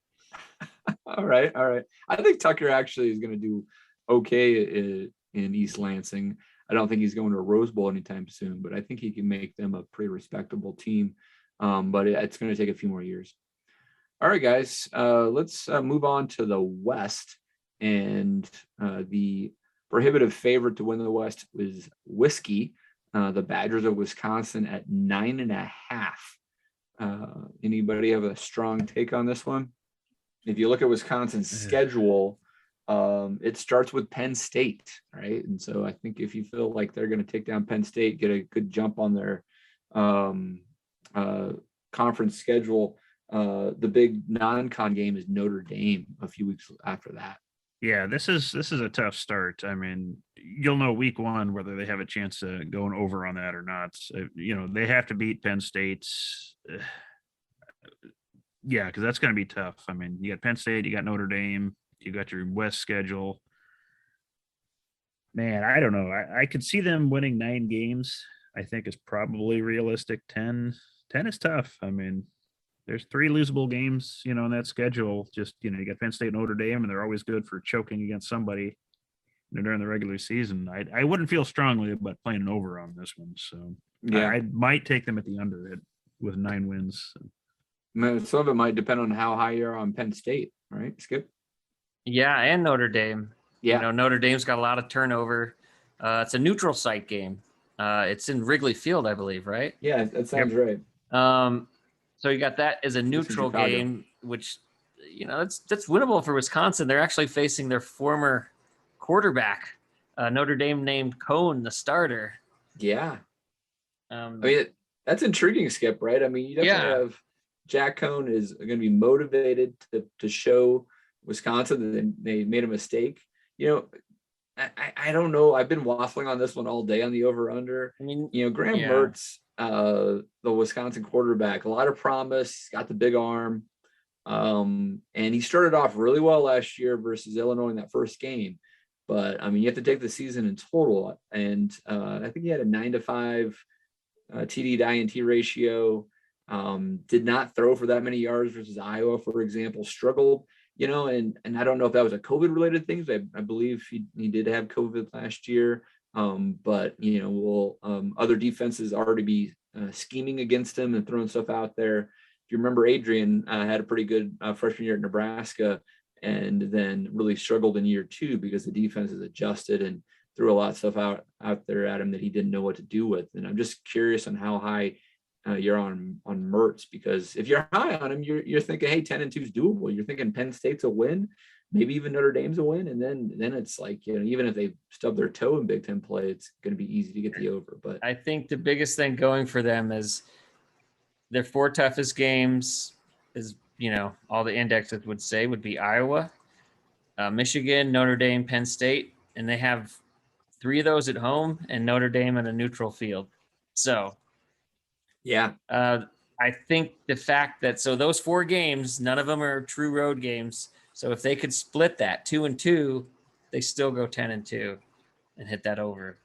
All right. I think Tucker actually is going to do okay in East Lansing. I don't think he's going to a Rose Bowl anytime soon, but I think he can make them a pretty respectable team. But it's going to take a few more years. All right, guys, let's move on to the West. And the prohibitive favorite to win the West was Whiskey, the Badgers of Wisconsin at 9.5. Anybody have a strong take on this one? If you look at Wisconsin's schedule, it starts with Penn State, right? And so I think if you feel like they're going to take down Penn State, get a good jump on their conference schedule, the big non-con game is Notre Dame a few weeks after that. Yeah, this is a tough start. You'll know week 1 whether they have a chance of going over on that or not. They have to beat Penn State. Yeah, because that's going to be tough. You got Penn State, you got Notre Dame, you got your West schedule. Man, I don't know. I could see them winning 9 games. I think is probably realistic. 10 is tough. There's 3 losable games, in that schedule. Just, you got Penn State, Notre Dame, and they're always good for choking against somebody during the regular season. I wouldn't feel strongly about playing an over on this one. So yeah, I might take them at the under with 9 wins. Some of it might depend on how high you're on Penn State, right, Skip? Yeah, and Notre Dame. Yeah. Notre Dame's got a lot of turnover. It's a neutral site game. It's in Wrigley Field, I believe, right? Yeah, that sounds right. So you got that as a neutral game, which, that's winnable for Wisconsin. They're actually facing their former quarterback. Notre Dame named Cohn the starter. Yeah. That's intriguing, Skip, right? You definitely have Jack Cohn is going to be motivated to show Wisconsin that they made a mistake. I don't know. I've been waffling on this one all day on the over-under. Graham Mertz, the Wisconsin quarterback, a lot of promise, got the big arm. And he started off really well last year versus Illinois in that first game. But, you have to take the season in total. And I think he had a 9-5 TD to INT ratio. Did not throw for that many yards versus Iowa, for example, struggled and I don't know if that was a COVID related thing. I believe he did have COVID last year. But will other defenses already be scheming against him and throwing stuff out there? If you remember, Adrian had a pretty good freshman year at Nebraska, and then really struggled in year 2 because the defense has adjusted and threw a lot of stuff out there at him that he didn't know what to do with. And I'm just curious on how high you're on Mertz, because if you're high on him, you're thinking, hey, 10-2 is doable. You're thinking Penn State's a win, maybe even Notre Dame's a win, and then it's like, even if they stub their toe in Big Ten play, it's going to be easy to get the over. But I think the biggest thing going for them is their 4 toughest games is, all the indexes would say would be Iowa, Michigan, Notre Dame, Penn State, and they have 3 of those at home and Notre Dame in a neutral field. So yeah, I think the fact that, so those 4 games, none of them are true road games. So if they could split that 2-2, they still go 10-2 and hit that over.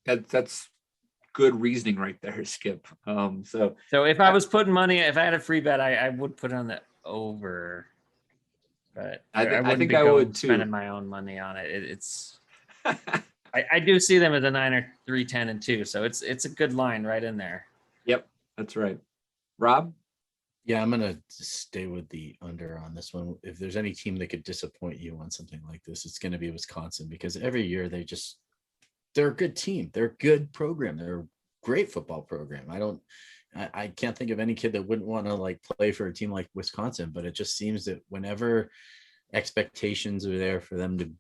That's good reasoning right there, Skip. So if I was putting money, if I had a free bet, I would put it on the over. But I think I would too. Spending my own money on it. It's I do see them as a 9 or 3, 10-2. So it's a good line right in there. Yep, that's right. Rob? Yeah, I'm going to stay with the under on this one. If there's any team that could disappoint you on something like this, it's going to be Wisconsin, because every year they're a good team. They're a good program. They're a great football program. I can't think of any kid that wouldn't want to play for a team like Wisconsin, but it just seems that whenever expectations are there for them to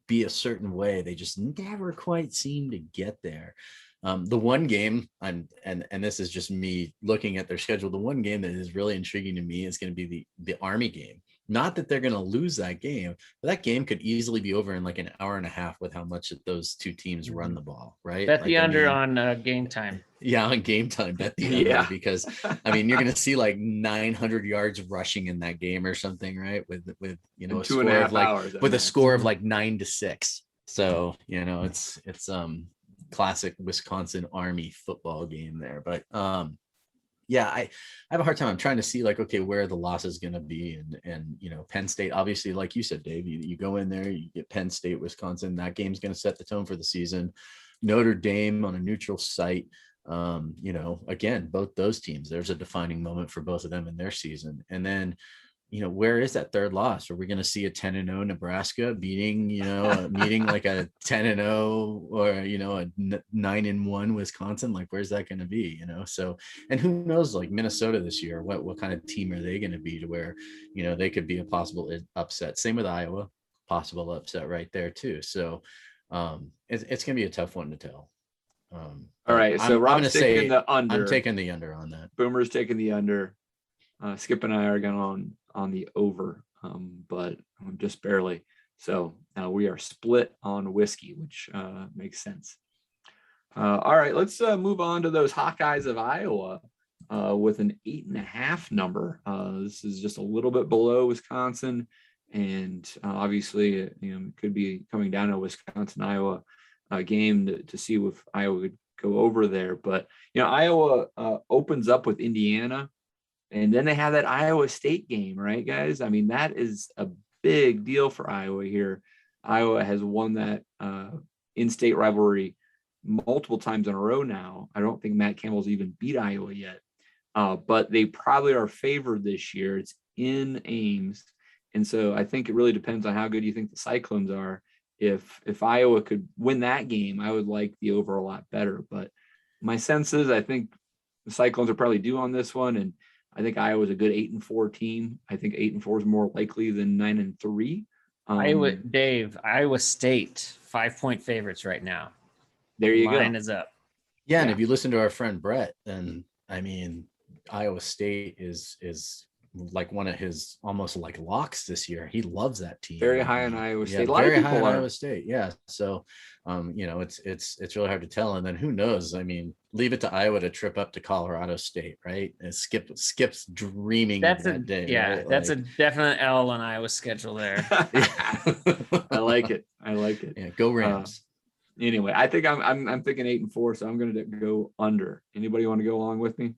be a certain way, they just never quite seem to get there. The one game, and this is just me looking at their schedule, the one game that is really intriguing to me is going to be the Army game. Not that they're going to lose that game, but that game could easily be over in an hour and a half with how much those 2 teams run the ball, right? Bet the under on game time. Yeah, on game time, bet the under, because you're going to see 900 yards rushing in that game or something, right? With a score of a score of 9-6. So it's classic Wisconsin Army football game there. But yeah, I have a hard time. I'm trying to see okay, where the loss is going to be, and Penn State, obviously, like you said, Dave, you go in there, you get Penn State, Wisconsin, that game's going to set the tone for the season. Notre Dame on a neutral site, again, both those teams, there's a defining moment for both of them in their season. And then where is that third loss? Are we going to see a 10-0 Nebraska beating a 10-0 or a 9-1 Wisconsin? Where's that going to be? So, and who knows, Minnesota this year, what kind of team are they going to be to where they could be a possible upset? Same with Iowa, possible upset right there too. So it's going to be a tough one to tell. All right, so Rob's taking the under. I'm taking the under on that. Boomer's taking the under. Skip and I are going on the over, but just barely. So we are split on whiskey, which makes sense. All right, let's move on to those Hawkeyes of Iowa with an 8.5 number. This is just a little bit below Wisconsin, and obviously, it could be coming down to Wisconsin-Iowa game to see if Iowa would go over there. But Iowa opens up with Indiana. And then they have that Iowa State game, right, guys? That is a big deal for Iowa here. Iowa has won that in-state rivalry multiple times in a row now. I don't think Matt Campbell's even beat Iowa yet. But they probably are favored this year. It's in Ames. And so I think it really depends on how good you think the Cyclones are. If Iowa could win that game, I would like the over a lot better. But my sense is I think the Cyclones are probably due on this one. And I think Iowa's a good 8-4 team. I think 8-4 is more likely than 9-3. Iowa State 5-point favorites right now. There you go. Line is up. Yeah, and if you listen to our friend Brett, then Iowa State is one of his almost locks this year. He loves that team. Very high on Iowa State. Yeah, a lot very of people high on Iowa State. Yeah. So, it's really hard to tell. And then who knows? Leave it to Iowa to trip up to Colorado State, right? And Skip's dreaming of that day. Yeah, right? that's a definite L on Iowa's schedule there. I like it. Yeah, go Rams. Anyway, I think I'm thinking 8-4, so I'm going to go under. Anybody want to go along with me?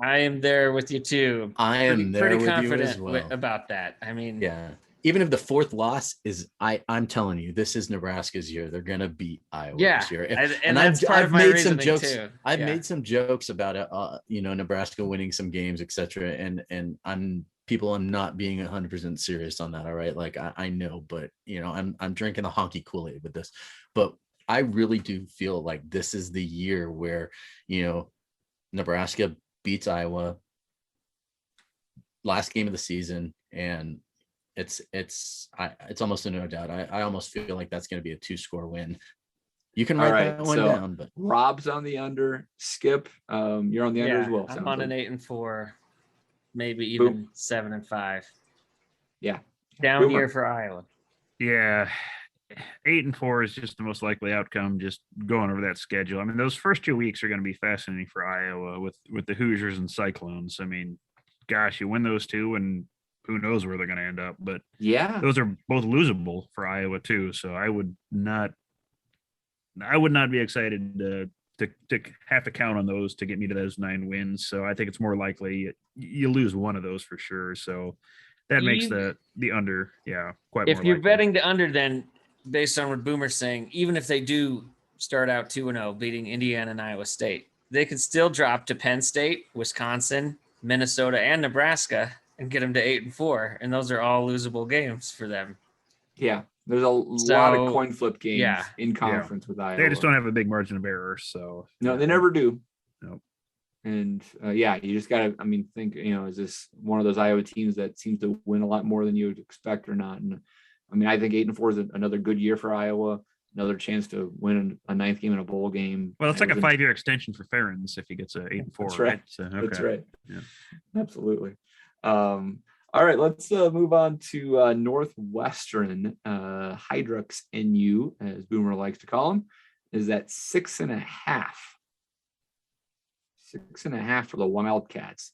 I am there with you too. I am there pretty with you confident as well. about that. I mean, Yeah. Even if the fourth loss is, I'm telling you, this is Nebraska's year. They're gonna beat Iowa yeah, this year. and that's part of my made some reasoning jokes. too. I've Yeah. made some jokes about it. Nebraska winning some games, etc. And I'm not being 100% serious on that. All right, like I know, but I'm drinking the honky Kool-Aid with this. But I really do feel like this is the year where Nebraska beats Iowa last game of the season, and it's almost a no doubt. I almost feel like that's going to be a 2-score win. You can write that one down, but Rob's on the under. Skip, you're on the under as well. I'm on an 8-4, maybe even 7-5. Yeah, down Boomer. year for Iowa. Yeah, 8-4 is just the most likely outcome. Just going over that schedule. I mean, those first 2 weeks are going to be fascinating for Iowa with the Hoosiers and Cyclones. I mean, gosh, you win those two, and who knows where they're going to end up. But yeah, those are both losable for Iowa too. So I would not be excited to have to count on those to get me to those 9 wins. So I think it's more likely you lose one of those for sure. So that makes the under, quite. If more you're likely. betting the under, then based on what Boomer's saying, even if they do start out 2-0, beating Indiana and Iowa State, they could still drop to Penn State, Wisconsin, Minnesota, and Nebraska and get them to 8-4, and those are all losable games for them. Yeah, there's a lot of coin flip games in conference with Iowa. They just don't have a big margin of error, so no, they never do. Nope. And you just gotta, think, is this one of those Iowa teams that seems to win a lot more than you would expect or not? And I think 8-4 is another good year for Iowa. Another chance to win a 9th game in a bowl game. Well, it's like a 5-year extension for Ferentz if he gets a 8-4. That's right. So, okay. That's right. Yeah. Absolutely. All right, let's move on to Northwestern. Hydrux NU, as Boomer likes to call them, is at 6.5. 6.5 for the Wildcats.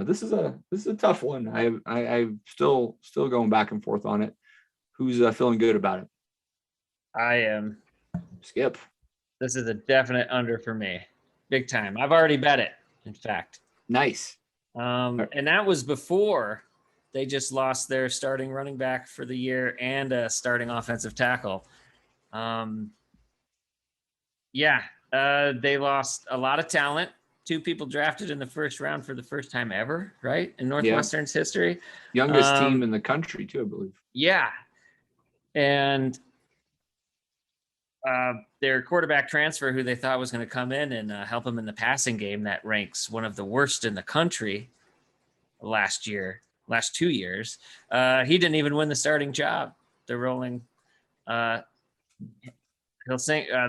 This is a tough one. I'm still going back and forth on it. Who's feeling good about it? I am. Skip. This is a definite under for me. Big time. I've already bet it, in fact. Nice. And that was before they just lost their starting running back for the year and a starting offensive tackle. They lost a lot of talent. 2 people drafted in the first round for the first time ever, right? In Northwestern's history. Youngest team in the country, too, I believe. Yeah. And their quarterback transfer, who they thought was going to come in and help them in the passing game, that ranks one of the worst in the country last 2 years. He didn't even win the starting job. They're rolling the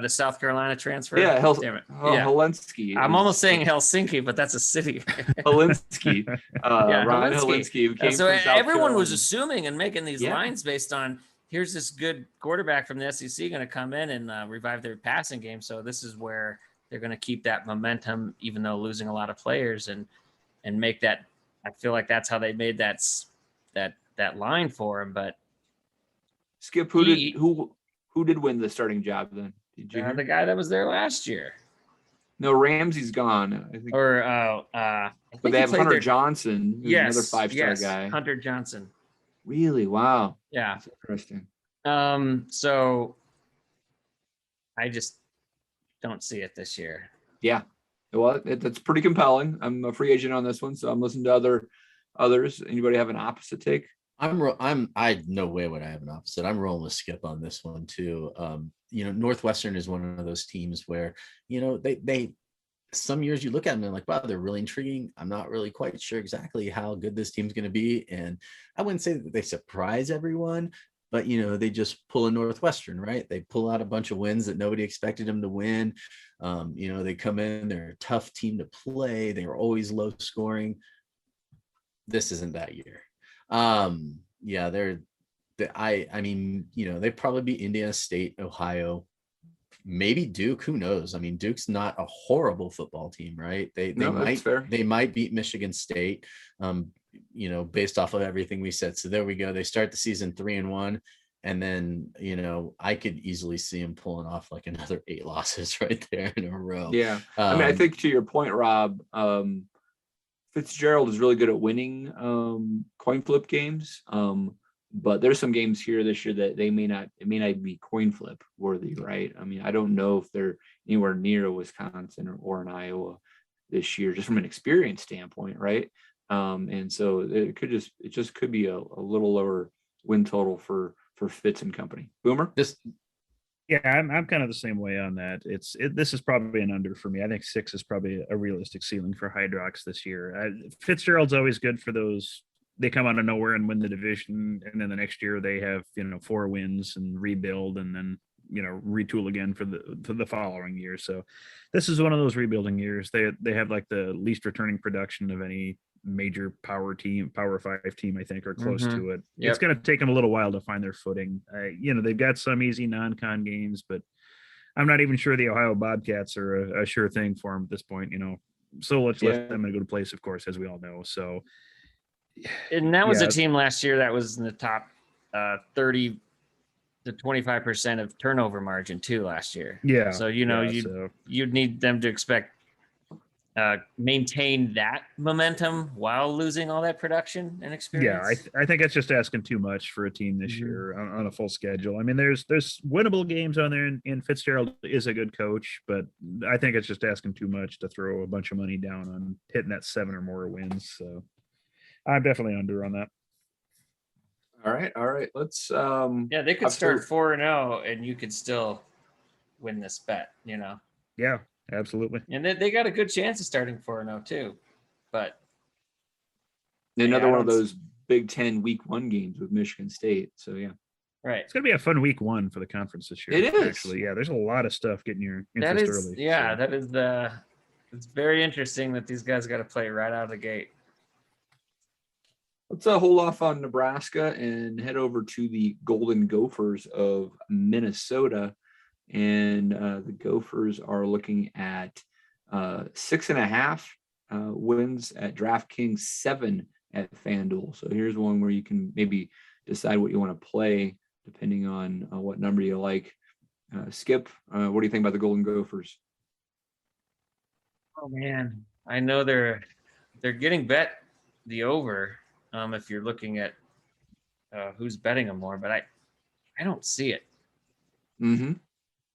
South Carolina transfer. Yeah, Damn it. Helsinki. I'm almost saying Helsinki, but that's a city. Helsinki. Ryan Helsinki. Who came so from South everyone Carolina. was assuming and making these lines based on, here's this good quarterback from the SEC going to come in and revive their passing game. So this is where they're going to keep that momentum, even though losing a lot of players, and make that. I feel like that's how they made that line for him. But Skip, who did win the starting job then? Did you hear? The guy that was there last year. No, Ramsey's gone, I think. But they have Hunter Johnson, who's another 5-star guy. Hunter Johnson. Really? Wow. Yeah. That's interesting. So I just don't see it this year. Yeah. Well, that's pretty compelling. I'm a free agent on this one, so I'm listening to others. Anybody have an opposite take? I no way would I have an opposite. I'm rolling with Skip on this one too. Northwestern is one of those teams where, they some years you look at them and like, wow, they're really intriguing. I'm not really quite sure exactly how good this team's going to be. And I wouldn't say that they surprise everyone, but they just pull a Northwestern, right? They pull out a bunch of wins that nobody expected them to win. They come in, they're a tough team to play. They were always low scoring. This isn't that year. They probably beat Indiana State, Ohio, maybe Duke. Who knows? I mean, Duke's not a horrible football team, right? They might beat Michigan State, based off of everything we said. So there we go. They start the season 3-1. And then, I could easily see him pulling off like another 8 losses right there in a row. Yeah. I think to your point, Rob, Fitzgerald is really good at winning coin flip games. But there's some games here this year that it may not be coin flip worthy, right? I mean, I don't know if they're anywhere near Wisconsin or in Iowa this year, just from an experience standpoint, right? And so it just could be a little lower win total for Fitz and company. Boomer? Yeah, I'm kind of the same way on that. This is probably an under for me. I think 6 is probably a realistic ceiling for Hydrox this year. Fitzgerald's always good for those. They come out of nowhere and win the division, and then the next year they have 4 wins and rebuild, and then retool again for the following year. So this is one of those rebuilding years. They have like the least returning production of any major power 5 team, I think, or close to it. Yep. It's going to take them a little while to find their footing. They've got some easy non-con games, but I'm not even sure the Ohio Bobcats are a sure thing for them at this point. So let's let them in a good place, of course, as we all know. So. And that was a team last year that was in the top 30 to 25% of turnover margin too last year. Yeah. So you'd need them to maintain that momentum while losing all that production and experience. Yeah, I think that's just asking too much for a team this year on a full schedule. I mean, there's winnable games on there, and Fitzgerald is a good coach, but I think it's just asking too much to throw a bunch of money down on hitting that 7 or more wins. So. I'm definitely under on that. All right. Let's they could start 4-0 and you could still win this bet, Yeah, absolutely. And they got a good chance of starting 4-0 too. But another one of those Big Ten Week 1 games with Michigan State. So yeah. Right. It's gonna be a fun week 1 for the conference this year. It is actually. Yeah, there's a lot of stuff getting your interest early. Yeah, so. It's very interesting that these guys got to play right out of the gate. Let's hold off on Nebraska and head over to the Golden Gophers of Minnesota. And the Gophers are looking at 6.5 wins at DraftKings, 7 at FanDuel. So here's one where you can maybe decide what you want to play depending on what number you like. Skip, what do you think about the Golden Gophers? Oh man, I know they're getting bet the over. If you're looking at who's betting them more, but I don't see it. Mm-hmm.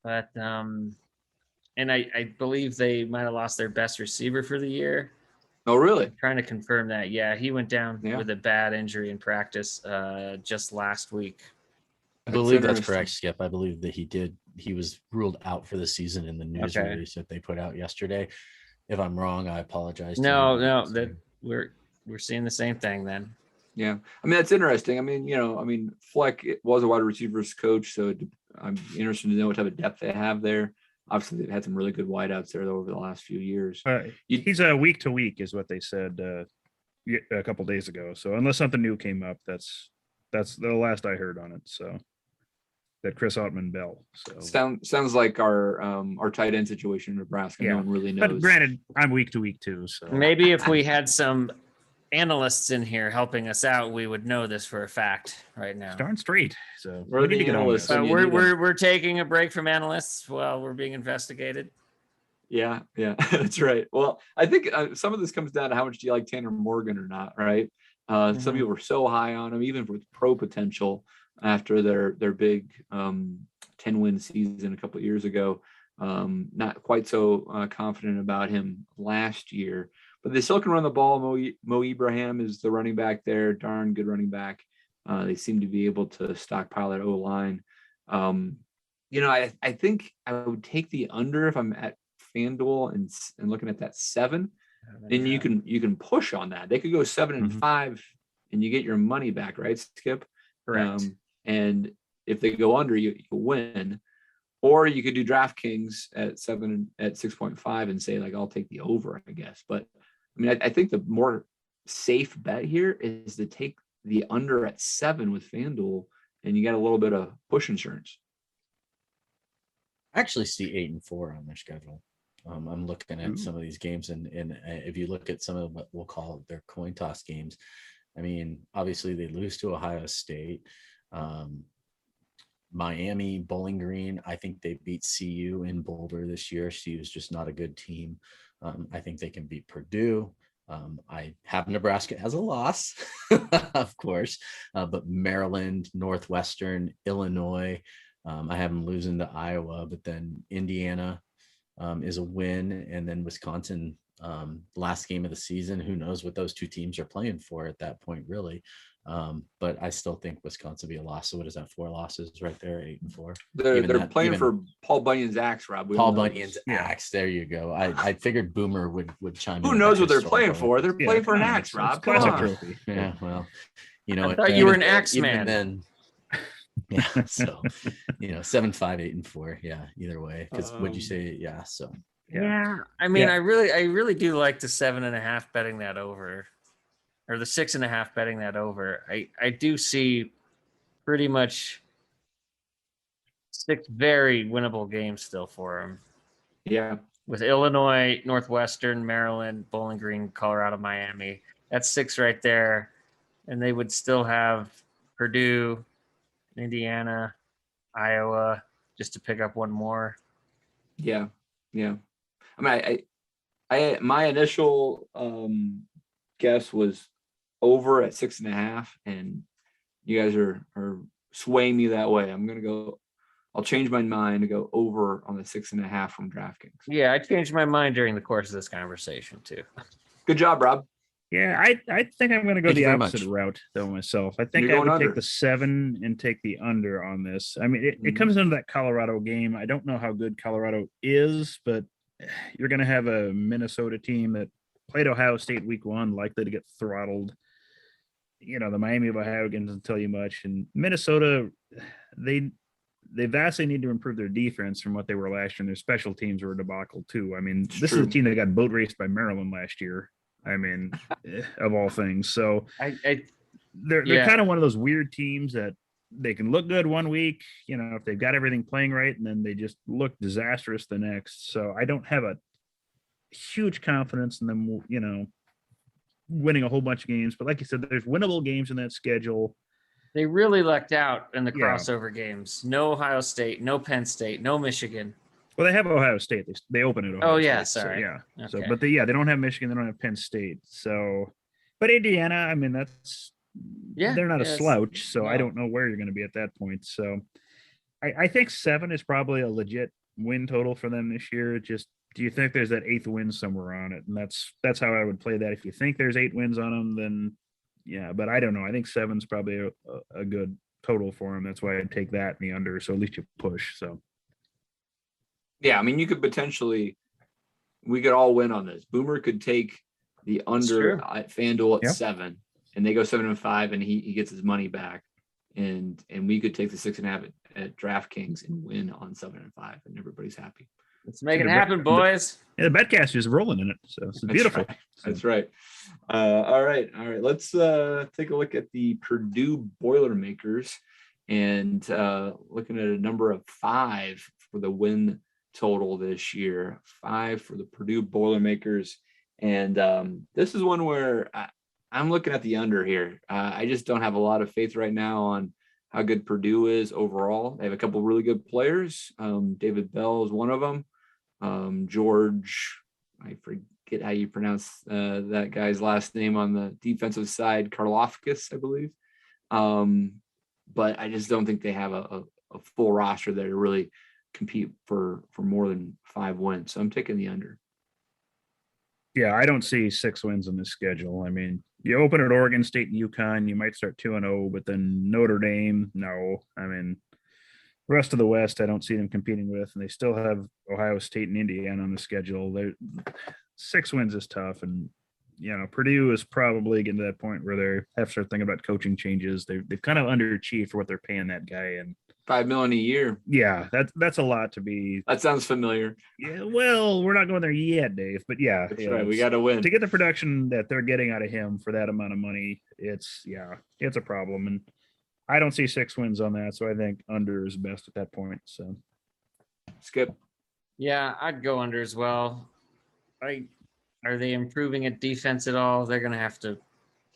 But and I believe they might have lost their best receiver for the year. Oh, really? I'm trying to confirm that. Yeah, he went down with a bad injury in practice just last week. I believe that's correct, Skip. I believe that he was ruled out for the season in the news release that they put out yesterday. If I'm wrong, I apologize. No, that we're seeing the same thing then. Yeah. I mean, that's interesting. I mean, Fleck was a wide receivers coach, so I'm interested to know what type of depth they have there. Obviously, they've had some really good wideouts there over the last few years. He's a week to week is what they said a couple days ago. So unless something new came up, that's the last I heard on it. So that Chris Ottman Bell. So sounds like our tight end situation in Nebraska. Yeah. No one really knows. But granted, I'm week to week too. So maybe if we had some analysts in here helping us out, we would know this for a fact right now. Darn straight. So we need to get on this. We're taking a break from analysts while we're being investigated. Yeah, that's right. Well, I think some of this comes down to how much do you like Tanner Morgan or not, right? Some people were so high on him, even with pro potential after their big 10-win season a couple of years ago. Not quite so confident about him last year. But they still can run the ball. Mo Ibrahim is the running back there, darn good running back. They seem to be able to stockpile that O-line. I think I would take the under if I'm at FanDuel and looking at that 7. And you can push on that. They could go 7-5 and you get your money back, right, Skip? Correct. And if they go under, you win. Or you could do DraftKings at 6.5 and say, like, I'll take the over, I guess. But I mean, I think the more safe bet here is to take the under at 7 with FanDuel, and you get a little bit of push insurance. I actually see 8-4 on their schedule. I'm looking at some of these games, and if you look at some of what we'll call their coin toss games, I mean, obviously they lose to Ohio State. Miami, Bowling Green, I think they beat CU in Boulder this year. CU is just not a good team. I think they can beat Purdue. I have Nebraska as a loss, of course, but Maryland, Northwestern, Illinois, I have them losing to Iowa, but then Indiana is a win, and then Wisconsin, last game of the season. Who knows what those two teams are playing for at that point, really. But I still think Wisconsin will be a loss. So what is that? 4 losses right there, 8-4. They're playing for Paul Bunyan's axe, Rob. Paul Bunyan's axe. There you go. I figured Boomer would chime in. Who knows what they're playing for? They're playing for an axe, Rob. Come on. Trophy. Yeah, well, I thought you were an axe man. Then, yeah. So 7-5, 8-4. Yeah. Either way, because would you say? Yeah. So. Yeah. I mean, I really do like the 7.5 betting that over, or the 6.5 betting that over. I do see pretty much 6 very winnable games still for him. Yeah. With Illinois, Northwestern, Maryland, Bowling Green, Colorado, Miami. That's 6 right there. And they would still have Purdue, Indiana, Iowa, just to pick up one more. Yeah. Yeah. I mean, I my initial guess was over at 6.5, and you guys are swaying me that way. I'll change my mind to go over on the 6.5 from DraftKings. Yeah, I changed my mind during the course of this conversation too. Good job, Rob. Yeah, I think I'm going to go Thank you the very opposite much. route though myself. I think You're I would going take under. the 7 and take the under on this. I mean, it comes into that Colorado game. I don't know how good Colorado is, but you're going to have a Minnesota team that played Ohio State week 1, likely to get throttled. The Miami of Ohio doesn't tell you much, and Minnesota, they vastly need to improve their defense from what they were last year, and their special teams were a debacle too. I mean, this is a team that got boat raced by Maryland last year. I mean, of all things. So they're kind of one of those weird teams that they can look good one week, if they've got everything playing right, and then they just look disastrous the next. So I don't have a huge confidence in them, winning a whole bunch of games. But like you said, there's winnable games in that schedule. They really lucked out in the crossover games. No Ohio State, no Penn State, no Michigan. Well, they have Ohio State. They open it. Oh yeah, sorry. So, yeah. Okay. So, but they don't have Michigan. They don't have Penn State. So, but Indiana, I mean, they're not a slouch. So I don't know where you're going to be at that point. So I think 7 is probably a legit win total for them this year. Just, do you think there's that 8th win somewhere on it? And that's how I would play that. If you think there's 8 wins on them, then yeah, but I don't know. I think 7's probably a good total for them. That's why I'd take that in the under. So at least you push. So. Yeah, I mean, you could we could all win on this. Boomer could take the under at FanDuel at 7, and they go 7-5, and he gets his money back. And we could take the 6.5 at DraftKings and win on 7-5, and everybody's happy. Let's make it happen, boys. Yeah, the betcast is rolling in it, so it's beautiful. That's right. All right. Let's take a look at the Purdue Boilermakers, and looking at a number of 5 for the win total this year. 5 for the Purdue Boilermakers, and this is one where I'm looking at the under here. I just don't have a lot of faith right now on how good Purdue is overall. They have a couple really good players. David Bell is one of them. George, I forget how you pronounce that guy's last name on the defensive side, Karlofkis, I believe. But I just don't think they have a full roster there to really compete for more than 5 wins. So I'm taking the under. Yeah, I don't see 6 wins on this schedule. I mean, you open at Oregon State and UConn, you might start 2-0, but then Notre Dame, no. I mean, the rest of the West, I don't see them competing with, and they still have Ohio State and Indiana on the schedule. 6 wins is tough, and Purdue is probably getting to that point where they have to start thinking about coaching changes. They've kind of underachieved for what they're paying that guy, and $5 million a year. Yeah, that's a lot to be. That sounds familiar. Yeah, well, we're not going there yet, Dave. But yeah, that's right. We got to win to get the production that they're getting out of him for that amount of money. It's a problem, and I don't see 6 wins on that. So I think under is best at that point. So Skip. Yeah, I'd go under as well. Are they improving at defense at all? They're going to have to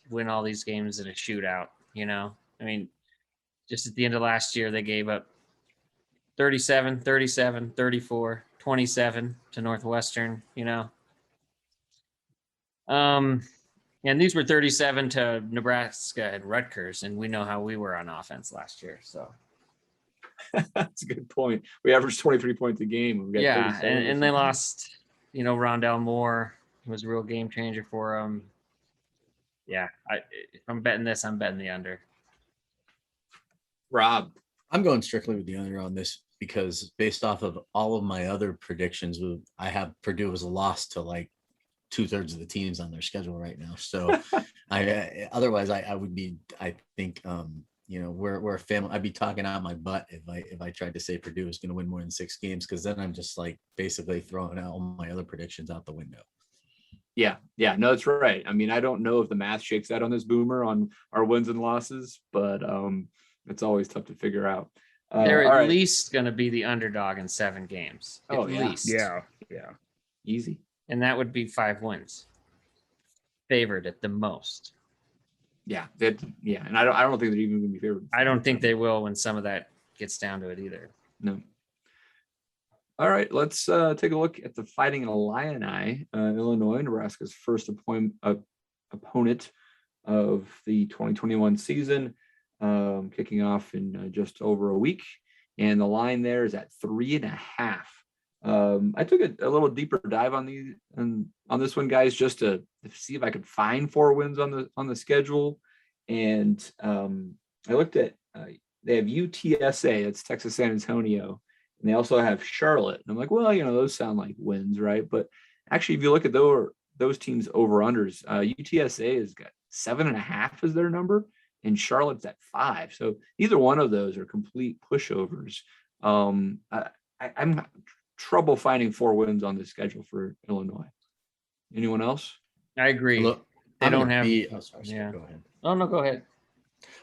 win all these games in a shootout. I mean, just at the end of last year, they gave up 37, 37, 34, 27 to Northwestern, And these were 37 to Nebraska and Rutgers, and we know how we were on offense last year. So That's a good point. We averaged 23 points a game. We got yeah, 37 or and they something. lost, Rondell Moore was a real game changer for them. Yeah, if I'm betting this, I'm betting the under. Rob. I'm going strictly with the under on this because based off of all of my other predictions, I have Purdue as a loss to like 2/3 of the teams on their schedule right now. So otherwise I would be, I think, we're a family. I'd be talking out my butt if I tried to say Purdue is going to win more than 6 games, because then I'm just like basically throwing out all my other predictions out the window. Yeah, no, that's right. I mean, I don't know if the math shakes out on this, Boomer, on our wins and losses, but it's always tough to figure out. They're at least going to be the underdog in 7 games. At least. Yeah. Easy. And that would be 5 wins. Favored at the most. Yeah, and I don't think they're even going to be favored. I don't think they will when some of that gets down to it either. No. All right, let's take a look at the Fighting Illini, Illinois, Nebraska's first opponent of the 2021 season, kicking off in just over a week. And the line there is at 3.5. I took a little deeper dive on this one, guys, just to see if I could find 4 wins on the schedule. And I looked at they have UTSA, it's Texas San Antonio, and they also have Charlotte. And I'm like, well, those sound like wins, right? But actually, if you look at those teams over unders, UTSA has got 7.5 as their number, and Charlotte's at 5. So either one of those are complete pushovers. I'm trouble finding 4 wins on the schedule for Illinois. Anyone else? I agree. Look, they don't have. Sorry, go ahead. Oh no, go ahead.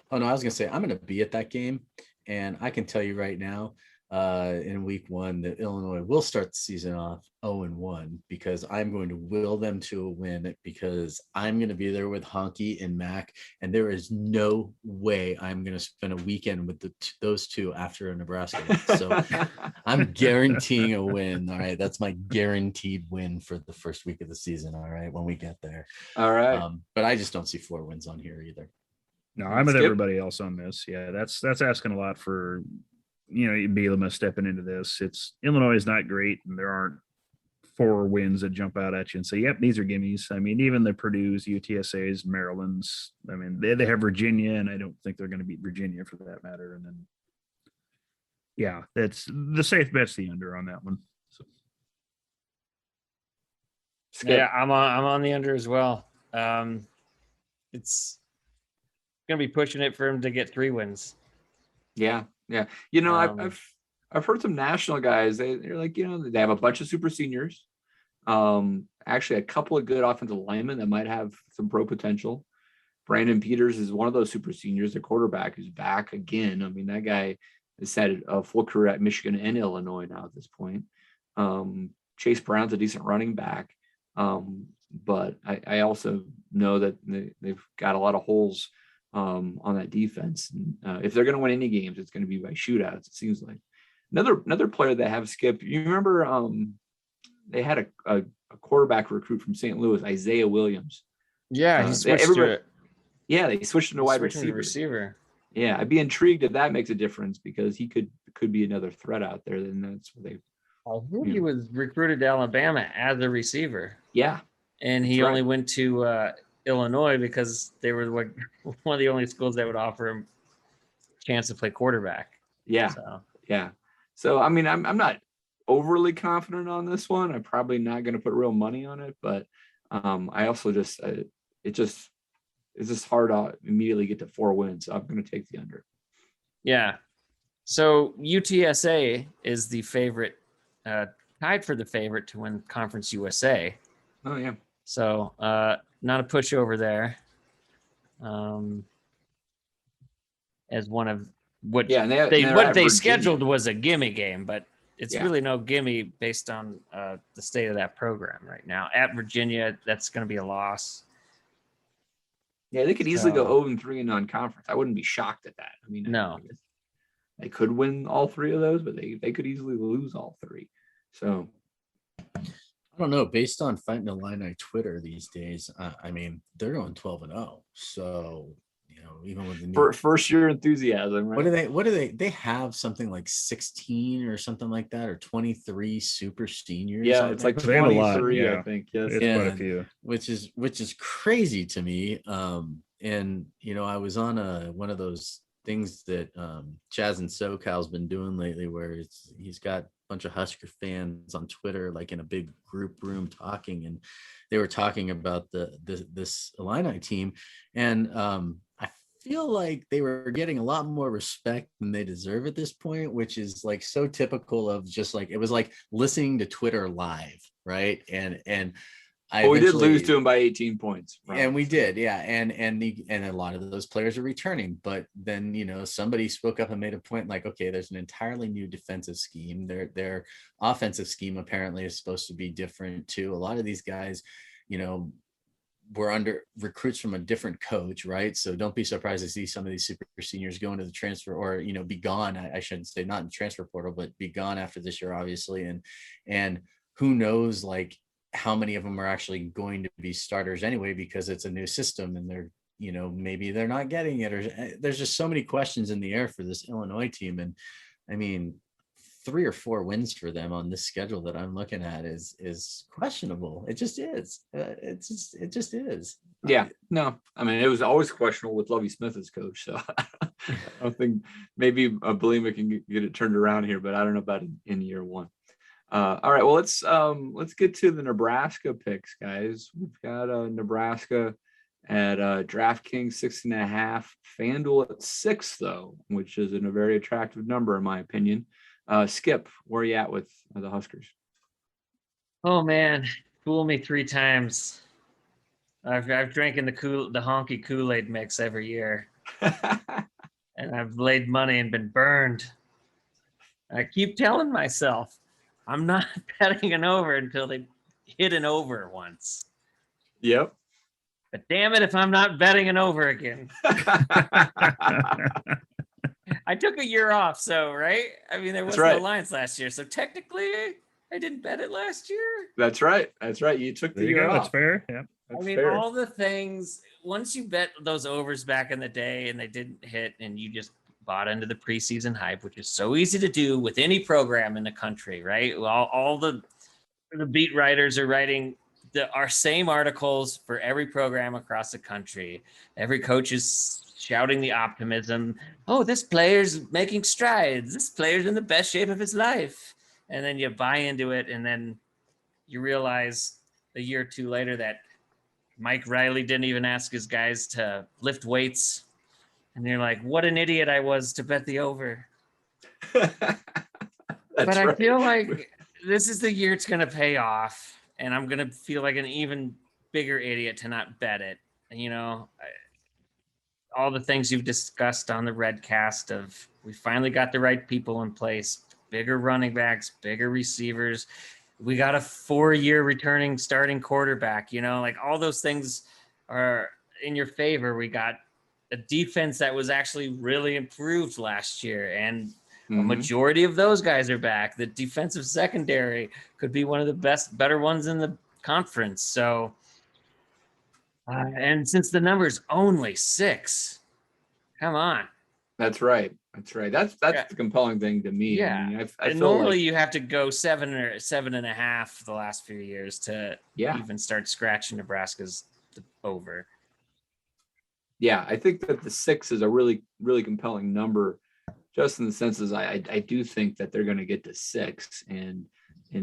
Oh no, I was gonna say I'm gonna be at that game, and I can tell you right now, in week 1 that Illinois will start the season off 0-1, because I'm going to will them to a win, because I'm going to be there with Honky and Mac, and there is no way I'm going to spend a weekend with those two after a Nebraska win. So I'm guaranteeing a win. All right, that's my guaranteed win for the first week of the season. All right, when we get there. All right, but I just don't see 4 wins on here either. No, I'm with everybody else on this. Yeah, that's asking a lot for Bielema stepping into this. It's Illinois is not great, and there aren't 4 wins that jump out at you and say, "Yep, these are gimmies." I mean, even the Purdue's, UTSA's, Maryland's. I mean, they have Virginia, and I don't think they're going to beat Virginia for that matter. And then, yeah, that's the safe bet's the under on that one. So. Yeah, I'm on the under as well. It's going to be pushing it for him to get 3 wins. Yeah. I've heard some national guys. They're like, they have a bunch of super seniors. Actually, a couple of good offensive linemen that might have some pro potential. Brandon Peters is one of those super seniors, the quarterback, who's back again. I mean, that guy has had a full career at Michigan and Illinois now at this point. Chase Brown's a decent running back. But I also know that they've got a lot of holes on that defense. And, if they're going to win any games, it's going to be by shootouts. It seems like another player that have skipped. You remember they had a quarterback recruit from St. Louis, Isaiah Williams. Yeah, he switched to it. Yeah, they switched him to wide receiver. Yeah, I'd be intrigued if that makes a difference, because he could be another threat out there. Then that's what they. He was recruited to Alabama as a receiver. Yeah, and he only went to Illinois because they were like one of the only schools that would offer him a chance to play quarterback. Yeah. So I mean, I'm not overly confident on this one. I'm probably not going to put real money on it, but I also just it's just hard to immediately get to 4 wins. So I'm going to take the under. Yeah. So UTSA is the favorite, tied for the favorite to win Conference USA. Oh yeah. So not a pushover there. As one of what what they scheduled was a gimme game, but it's really no gimme based on the state of that program right now. At Virginia, that's going to be a loss. Yeah, they could easily go 0-3 in non-conference. I wouldn't be shocked at that. I mean, no, they could win all 3 of those, but they could easily lose all 3. So don't know. Based on Fighting Illini Twitter these days, I mean, they're going 12-0. So, even with the new First year enthusiasm, right? what do they have something like 16 or something like that, or 23 super seniors? Yeah, it's like They have a lot, 23, yeah. I think. Yes. It's quite a few. which is crazy to me. And I was on one of those things that Chaz and SoCal's been doing lately, where he's got a bunch of Husker fans on Twitter, like in a big group room talking, and they were talking about this Illini team, and I feel like they were getting a lot more respect than they deserve at this point, which is like so typical of just like, it was like listening to Twitter live, right? And we did lose to them by 18 points. Right? And we did, yeah. And a lot of those players are returning. But then, somebody spoke up and made a point like, okay, there's an entirely new defensive scheme. Their offensive scheme apparently is supposed to be different too. A lot of these guys, were under recruits from a different coach, right? So don't be surprised to see some of these super seniors go into the transfer, or be gone. I shouldn't say not in the transfer portal, but be gone after this year, obviously. And who knows, like, how many of them are actually going to be starters anyway, because it's a new system and they're, maybe they're not getting it, or there's just so many questions in the air for this Illinois team. And I mean, 3 or 4 wins for them on this schedule that I'm looking at is questionable. It just is. It just is. Yeah, no, I mean, it was always questionable with Lovie Smith as coach. So I don't think, maybe Belima can get it turned around here, but I don't know about in year one. All right, well, let's get to the Nebraska picks, guys. We've got Nebraska at DraftKings 6.5, FanDuel at 6, though, which is a very attractive number in my opinion. Skip, where are you at with the Huskers? Oh man, fool me 3 times. I've drinking the honky Kool-Aid mix every year, and I've laid money and been burned. I keep telling myself I'm not betting an over until they hit an over once. Yep. But damn it if I'm not betting an over again. I took a year off, so right? I mean, there was no Alliance last year, so technically I didn't bet it last year. That's right. You took the year off. That's fair. Yeah. I mean, all the things, once you bet those overs back in the day and they didn't hit, and you just bought into the preseason hype, which is so easy to do with any program in the country, right? Well, all the beat writers are writing our same articles for every program across the country. Every coach is shouting the optimism. Oh, this player's making strides. This player's in the best shape of his life. And then you buy into it, and then you realize a year or two later that Mike Riley didn't even ask his guys to lift weights. And you're like, what an idiot I was to bet the over. But I feel like this is the year it's going to pay off. And I'm going to feel like an even bigger idiot to not bet it. All the things you've discussed on the Redcast of we finally got the right people in place, bigger running backs, bigger receivers. We got a 4-year returning starting quarterback, like all those things are in your favor. We got a defense that was actually really improved last year, and a majority of those guys are back. The defensive secondary could be one of the better ones in the conference. So, and since the number's only 6, come on. That's right. That's the compelling thing to me. Yeah. I mean, I feel normally like, you have to go 7 or 7.5 the last few years to even start scratching Nebraska's over. Yeah, I think that the 6 is a really, really compelling number, just in the sense as I do think that they're going to get to 6, and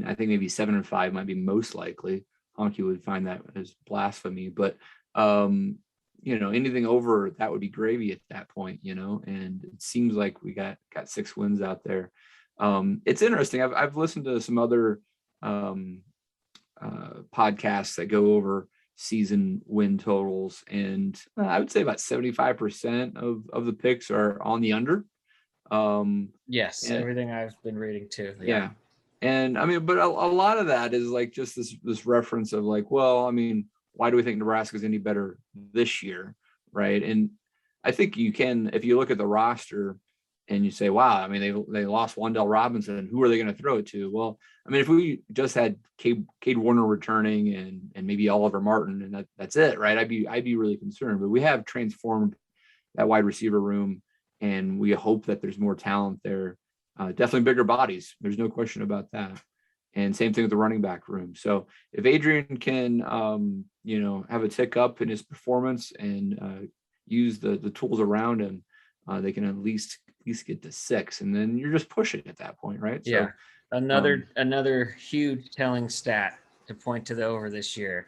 I think maybe 7 and 5 might be most likely. Honky would find that as blasphemy, but anything over that would be gravy at that point, and it seems like we got 6 wins out there. It's interesting. I've listened to some other podcasts that go over season win totals, and I would say about 75% of the picks are on the under. Yes, everything I've been reading too. Yeah. And I mean, but a lot of that is like just this reference of like, well, I mean, why do we think Nebraska's any better this year, right? And I think you can, if you look at the roster, and you say, wow, I mean, they lost Wan'Dale Robinson. Who are they going to throw it to? Well, I mean, if we just had Cade Warner returning and maybe Oliver Martin, and that's it, right? I'd be really concerned. But we have transformed that wide receiver room, and we hope that there's more talent there. Definitely bigger bodies. There's no question about that. And same thing with the running back room. So if Adrian can, have a tick up in his performance and use the tools around him, they can at least get to 6, and then you're just pushing at that point, right? Yeah. So, Another huge telling stat to point to the over this year.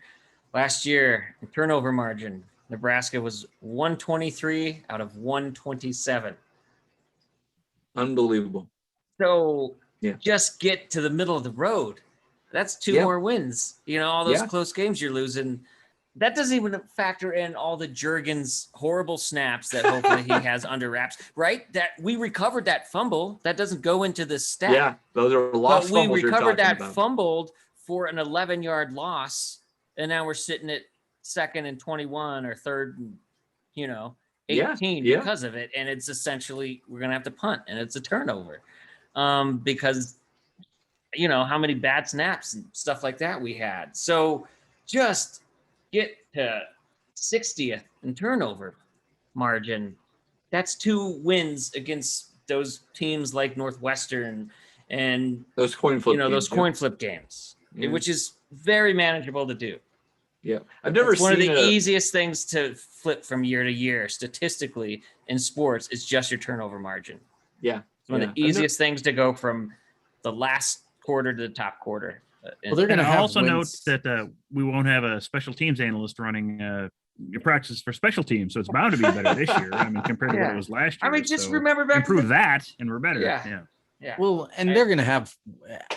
Last year, turnover margin, Nebraska was 123 out of 127. Unbelievable. So yeah, just get to the middle of the road. That's 2 Yeah. more wins. All those Yeah. close games you're losing. That doesn't even factor in all the Juergens horrible snaps that hopefully he has under wraps, right? That we recovered that fumble. That doesn't go into the stat. Yeah, those are lost But we fumbles you're recovered talking that about. fumbled for an 11-yard loss, and now we're sitting at 2nd and 21 or 3rd and 18 Yeah. because of it. And it's essentially we're gonna have to punt, and it's a turnover. Because how many bad snaps and stuff like that we had. So just get to 60th in turnover margin. That's 2 wins against those teams like Northwestern and Those coin flip games, those coin flip games, Yeah. which is very manageable to do. Yeah, I've never It's one of seen the easiest things to flip from year to year statistically in sports. It's just your turnover margin. Yeah, It's one of the easiest things to go from the last quarter to the top quarter. Well, they're going to also wins. note that we won't have a special teams analyst running your practice for special teams, so it's bound to be better this year. I mean, compared to what it was last year. I mean, just So remember back to improve that, and we're better. Yeah. Well, and they're going to have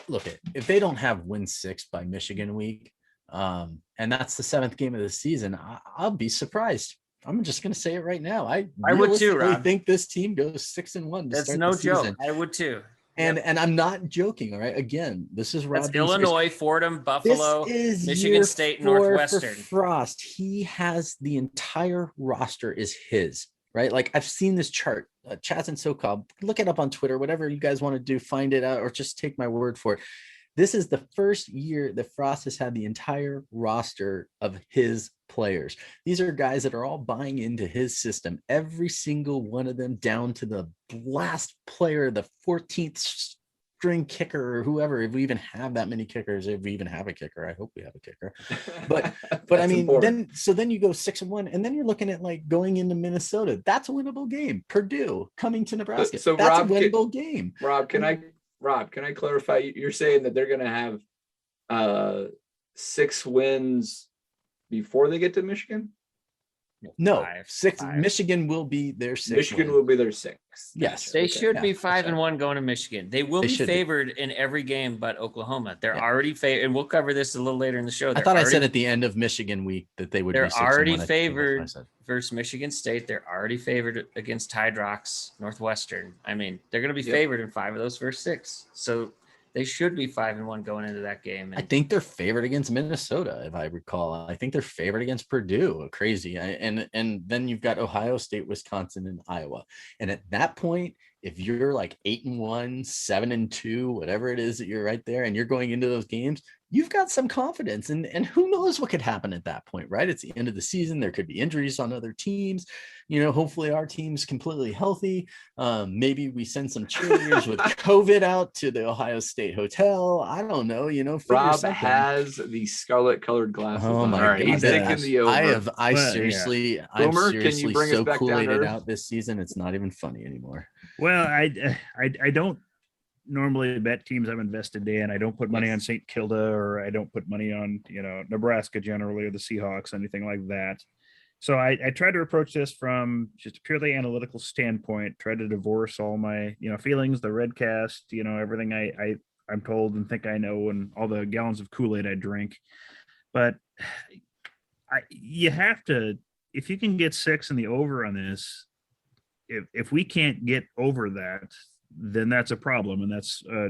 look at if they don't have win 6 by Michigan week, and that's the 7th game of the season, I'll be surprised. I'm just going to say it right now. I would too, realistically Rob. think this team goes 6-1. That's no joke. I would too. And I'm not joking. All right. Again, this is Rob. That's Illinois, Fordham, Buffalo, this is Michigan State, Northwestern. For Frost, he has the entire roster is his, right? Like I've seen this chart, Chaz and SoCal. Look it up on Twitter, whatever you guys want to do, find it out, or just take my word for it. This is the first year that Frost has had the entire roster of his players. These are guys that are all buying into his system. Every single one of them, down to the last player, the 14th string kicker or whoever, if we even have that many kickers, if we even have a kicker. I hope we have a kicker. But I mean, important. then you go 6-1, and then you're looking at like going into Minnesota. That's a winnable game. Purdue coming to Nebraska. So that's Rob, a winnable game. Rob, can I clarify? You're saying that they're going to have 6 wins before they get to Michigan? No, Five. Michigan will be their 6th. Michigan win. will be their 6th. Yes. They should Yeah, be for 5-1 going to Michigan. They will They be should be. favored in every game but Oklahoma. They're Yeah. already favored, and we'll cover this a little later in the show. I thought I said at the end of Michigan week that they would be They're 6-1. already I think that's what I favored said. versus Michigan State. They're already favored against Tide Rocks, Northwestern. I mean, they're going to be Yep. favored in 5 of those first 6. So they should be 5-1 going into that game. I And think they're favored against Minnesota, if I recall. I think they're favored against Purdue. Crazy. And then you've got Ohio State, Wisconsin, and Iowa. And at that point, if you're like 8-1, 7-2, whatever it is that you're right there, and you're going into those games, you've got some confidence. And who knows what could happen at that point, right? It's the end of the season. There could be injuries on other teams. Hopefully our team's completely healthy. Maybe we send some cheerleaders with COVID out to the Ohio State hotel. I don't know, figure Rob something. has the scarlet colored glasses. Oh on. my All right, God. he's taking the over. I'm But, seriously Boomer, can you bring us so back down to Kool-Aided earth? out this season. It's not even funny anymore. Well, I don't normally bet teams I'm invested in. I don't put money on St. Kilda, or I don't put money on Nebraska generally, or the Seahawks, anything like that. So I try to approach this from just a purely analytical standpoint. Try to divorce all my feelings, the Redcast, everything I'm told and think I know, and all the gallons of Kool-Aid I drink. But you have to, if you can get 6 in the over on this. If we can't get over that, then that's a problem, and that's a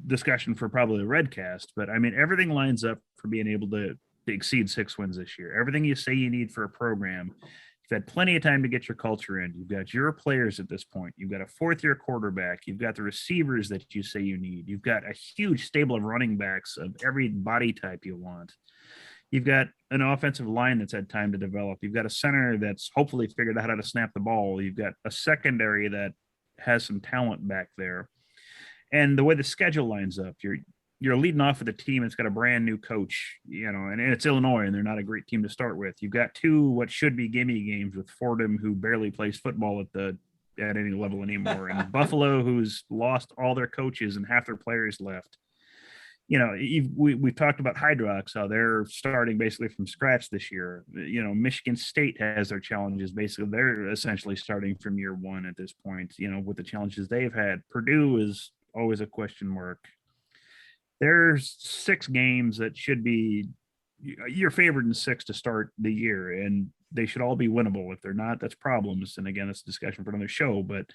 discussion for probably a Redcast. But I mean, everything lines up for being able to exceed 6 wins this year. Everything you say you need for a program, if had plenty of time to get your culture in. You've got your players at this point. You've got a fourth-year quarterback. You've got the receivers that you say you need. You've got a huge stable of running backs of every body type you want. You've got an offensive line that's had time to develop. You've got a center that's hopefully figured out how to snap the ball. You've got a secondary that has some talent back there. And the way the schedule lines up, you're leading off with a team that's got a brand new coach, and it's Illinois, and they're not a great team to start with. You've got two what should be gimme games with Fordham, who barely plays football at any level anymore, and Buffalo, who's lost all their coaches and half their players left. We've talked about Hydrox, how they're starting basically from scratch this year. Michigan State has their challenges. Basically, they're essentially starting from year one at this point, with the challenges they've had. Purdue is always a question mark. There's 6 games that should be you're favored in 6 to start the year, and they should all be winnable. If they're not, that's problems. And again, that's a discussion for another show, but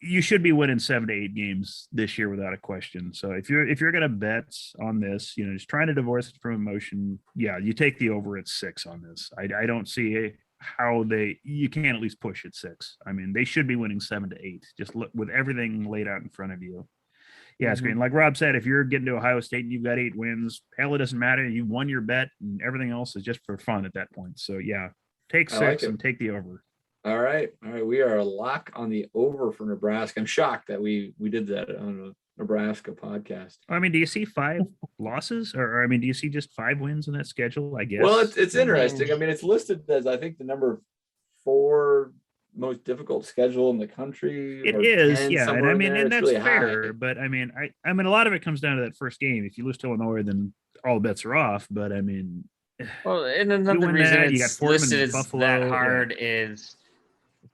you should be winning 7 to 8 games this year without a question. So if you're going to bet on this, just trying to divorce it from emotion, you take the over at 6 on this. I don't see how you can at least push at 6. I mean, they should be winning 7 to 8, just look with everything laid out in front of you. Yeah, it's great. Like Rob said, if you're getting to Ohio State and you've got 8 wins, hell, it doesn't matter. You won your bet, and everything else is just for fun at that point. So take 6 and take the over. All right. We are a lock on the over for Nebraska. I'm shocked that we did that on a Nebraska podcast. I mean, do you see 5 losses, or do you see just 5 wins in that schedule? I guess. Well, it's interesting. I mean, it's listed as I think the number 4 most difficult schedule in the country. It is, yeah. And and that's really fair. high. But I mean, a lot of it comes down to that first game. If you lose to Illinois, then all bets are off. But I mean, well, and another reason it's listed as that hard is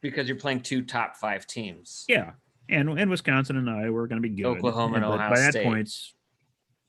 because you're playing 2 top 5 teams. Yeah, and Wisconsin and Iowa are going to be good. Oklahoma and Ohio by State. That point,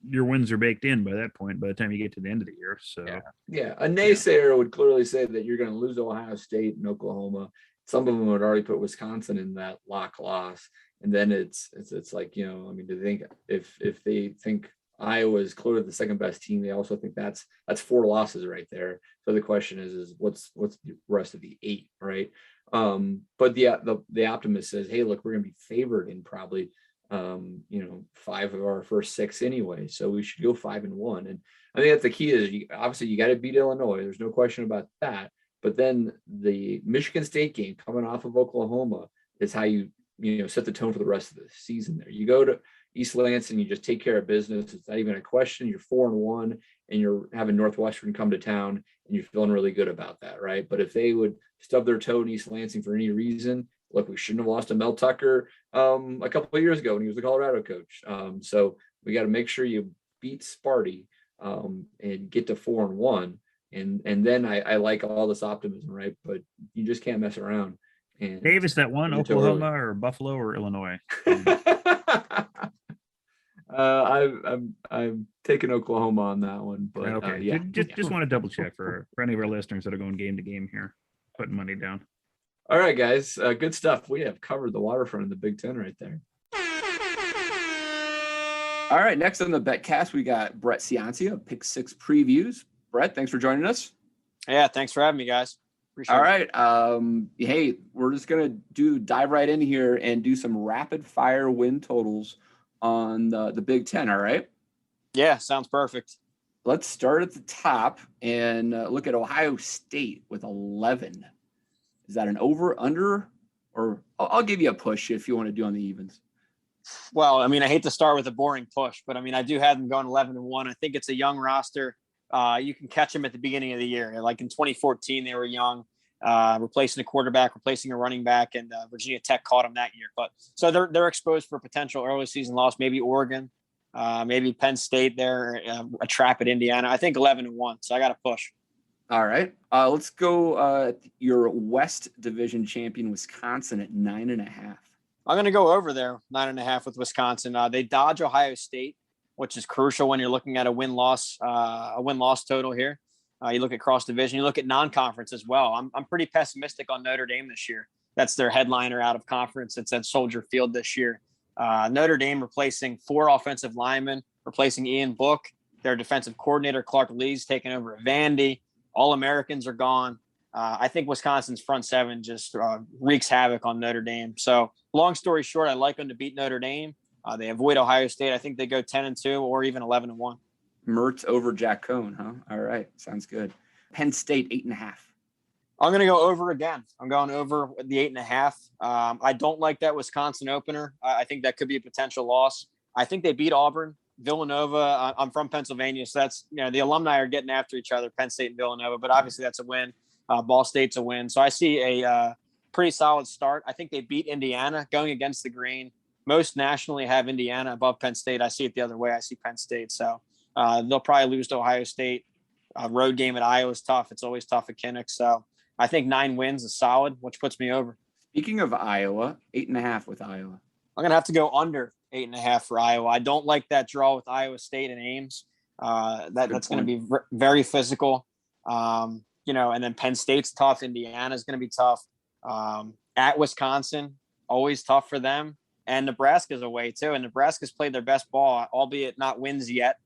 your wins are baked in by that point. By the time you get to the end of the year, so a naysayer would clearly say that you're going to lose to Ohio State and Oklahoma. Some of them would already put Wisconsin in that lock loss, and then it's like do they think if they think Iowa is clearly the second best team, they also think that's 4 losses right there. So the question is what's the rest of the 8, right? But the optimist says, hey, look, we're going to be favored in probably 5 of our first 6 anyway, so we should go 5-1. And I think that's the key is obviously you got to beat Illinois. There's no question about that. But then the Michigan State game coming off of Oklahoma is how you set the tone for the rest of the season there. You go to East Lansing, you just take care of business. It's not even a question. You're 4-1 and you're having Northwestern come to town and you're feeling really good about that, right? But if they would stub their toe in East Lansing for any reason, look, we shouldn't have lost to Mel Tucker a couple of years ago when he was the Colorado coach. So we got to make sure you beat Sparty and get to 4-1. And then I like all this optimism, right? But you just can't mess around. And Dave, is that one Oklahoma or Buffalo or Illinois? I'm taking Oklahoma on that one, but okay. Just want to double check for any of our listeners that are going game to game here, putting money down. All right, guys, good stuff. We have covered the waterfront in the Big Ten right there. All right, next on the BetCast, we got Brett Ciancia of Pick 6 Previews. Brett, thanks for joining us. Yeah, thanks for having me, guys. Appreciate All it. right. Hey, we're just going to dive right in here and do some rapid fire win totals on the Big Ten. All right. Yeah, sounds perfect. Let's start at the top and look at Ohio State with 11. Is that an over, under, or I'll give you a push if you want to do on the evens. Well, I hate to start with a boring push, but I do have them going 11-1. I think it's a young roster. You can catch them at the beginning of the year. Like in 2014, they were young, replacing a quarterback, replacing a running back, and Virginia Tech caught them that year. But so they're exposed for a potential early season loss. Maybe Oregon, maybe Penn State. They're a trap at Indiana. I think 11-1. So I got to push. All right. Let's go your West Division champion, Wisconsin, at 9.5. I'm going to go over there, 9.5 with Wisconsin. They dodge Ohio State, which is crucial when you're looking at a win-loss total here. You look at cross-division. You look at non-conference as well. I'm pretty pessimistic on Notre Dame this year. That's their headliner out of conference. It's at Soldier Field this year. Notre Dame replacing 4 offensive linemen, replacing Ian Book. Their defensive coordinator, Clark Lee's taking over at Vandy. All Americans are gone. I think Wisconsin's front seven just wreaks havoc on Notre Dame. So long story short, I like them to beat Notre Dame. They avoid Ohio State. I think they go 10-2 or even 11-1. Mertz over Jack Cohn, huh? All right. Sounds good. Penn State 8.5. I'm going to go over again. I'm going over the 8.5. I don't like that Wisconsin opener. I think that could be a potential loss. I think they beat Auburn. Villanova, I'm from Pennsylvania, so that's, the alumni are getting after each other, Penn State and Villanova, but obviously that's a win. Ball State's a win. So I see a pretty solid start. I think they beat Indiana going against the grain. Most nationally have Indiana above Penn State. I see it the other way. I see Penn State. So they'll probably lose to Ohio State. Road game at Iowa is tough. It's always tough at Kinnick. So I think 9 wins is solid, which puts me over. Speaking of Iowa, 8.5 with Iowa. I'm going to have to go under 8.5 for Iowa. I don't like that draw with Iowa State and Ames. That's going to be very physical. And then Penn State's tough. Indiana's going to be tough. At Wisconsin, always tough for them. And Nebraska's away too. And Nebraska's played their best ball, albeit not wins yet.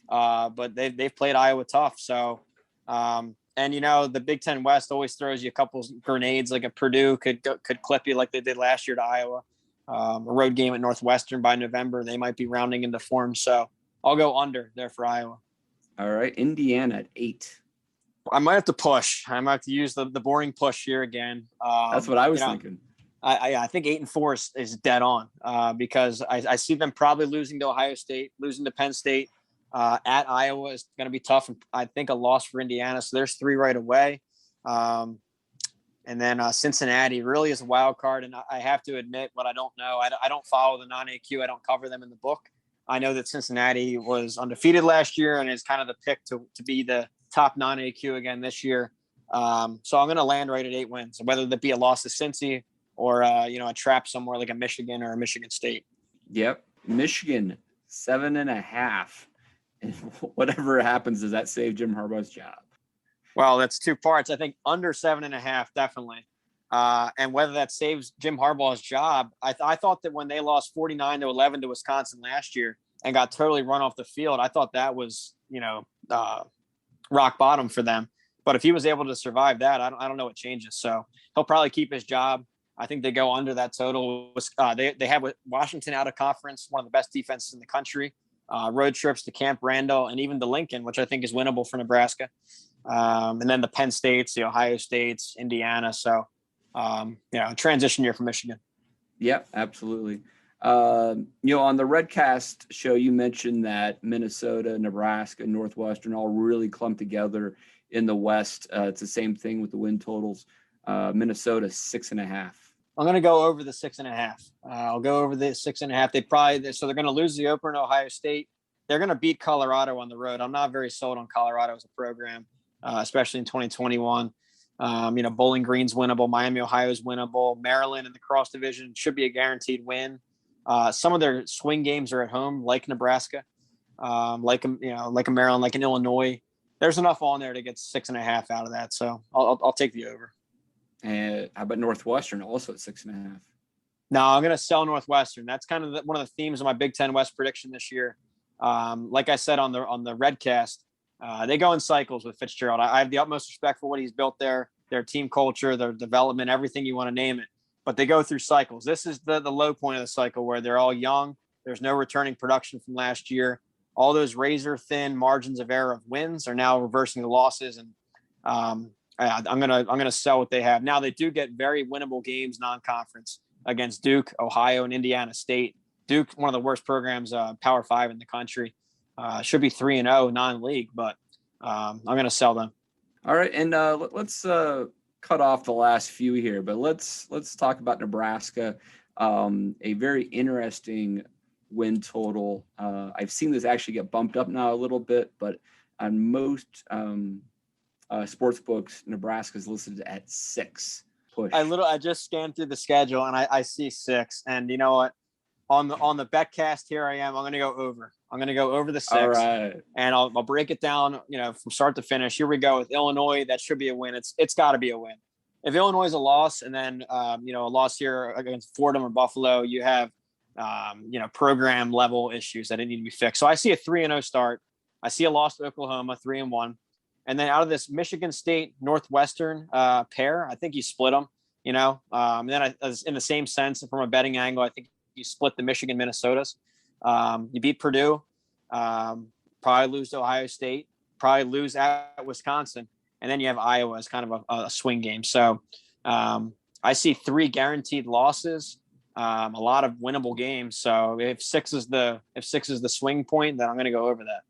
But they've played Iowa tough. So, the Big Ten West always throws you a couple grenades, like a Purdue could clip you like they did last year to Iowa. A road game at Northwestern by November, they might be rounding into form. So I'll go under there for Iowa. All right. Indiana at 8. I might have to push. I might have to use the boring push here again. That's what I was thinking. I think 8-4 is dead on because I see them probably losing to Ohio State, losing to Penn State. At Iowa is going to be tough. And I think a loss for Indiana. So there's 3 right away. And then Cincinnati really is a wild card. And I have to admit what I don't know. I don't follow the non-AQ. I don't cover them in the book. I know that Cincinnati was undefeated last year and is kind of the pick to be the top non-AQ again this year. So I'm going to land right at 8 wins, whether that be a loss to Cincy or, a trap somewhere like a Michigan or a Michigan State. Yep. Michigan, 7.5. And whatever happens, does that save Jim Harbaugh's job? Well, that's 2 parts. I think under 7.5, definitely. And whether that saves Jim Harbaugh's job, I thought that when they lost 49-11 to Wisconsin last year and got totally run off the field, I thought that was, rock bottom for them. But if he was able to survive that, I don't know what changes. So he'll probably keep his job. I think they go under that total. They have Washington out of conference, one of the best defenses in the country. Road trips to Camp Randall and even to Lincoln, which I think is winnable for Nebraska. And then the Penn States, the Ohio States, Indiana. So, transition year for Michigan. Yep, absolutely. On the Redcast show, you mentioned that Minnesota, Nebraska, Northwestern all really clumped together in the West. It's the same thing with the win totals. Minnesota 6.5. I'm going to go over the 6.5. I'll go over the 6.5. So they're going to lose the opener in Ohio State. They're going to beat Colorado on the road. I'm not very sold on Colorado as a program, especially in 2021. Bowling Green's winnable. Miami, Ohio is winnable. Maryland in the cross division should be a guaranteed win. Some of their swing games are at home, like Nebraska, like a Maryland, like an Illinois. There's enough on there to get 6.5 out of that. So I'll take the over. And how about Northwestern also at 6.5? No, I'm going to sell Northwestern. That's kind of one of the themes of my Big Ten West prediction this year. Like I said on the Redcast, they go in cycles with Fitzgerald. I have the utmost respect for what he's built there, their team culture, their development, everything you want to name it. But they go through cycles. This is the low point of the cycle where they're all young. There's no returning production from last year. All those razor thin margins of error of wins are now reversing the losses. And I'm gonna sell what they have. Now they do get very winnable games non-conference against Duke, Ohio, and Indiana State. Duke, one of the worst programs, Power 5 in the country, should be 3-0 non-league, but I'm gonna sell them. All right, and let's cut off the last few here, but let's talk about Nebraska. A very interesting win total. I've seen this actually get bumped up now a little bit, but on most sports books, Nebraska is listed at 6. Push. I just scanned through the schedule and I see 6. And you know what? On the betcast here I am. I'm going to go over. I'm going to go over the 6. All right. And I'll break it down, from start to finish. Here we go with Illinois. That should be a win. It's got to be a win. If Illinois is a loss and then a loss here against Fordham or Buffalo, you have program level issues that need to be fixed. So I see a 3-0 start. I see a loss to Oklahoma, 3-1. And then out of this Michigan State Northwestern pair, I think you split them. And then in the same sense, from a betting angle, I think you split the Michigan Minnesotas. You beat Purdue, probably lose to Ohio State, probably lose at Wisconsin, and then you have Iowa as kind of a swing game. So I see 3 guaranteed losses, a lot of winnable games. So if 6 is the swing point, then I'm going to go over that.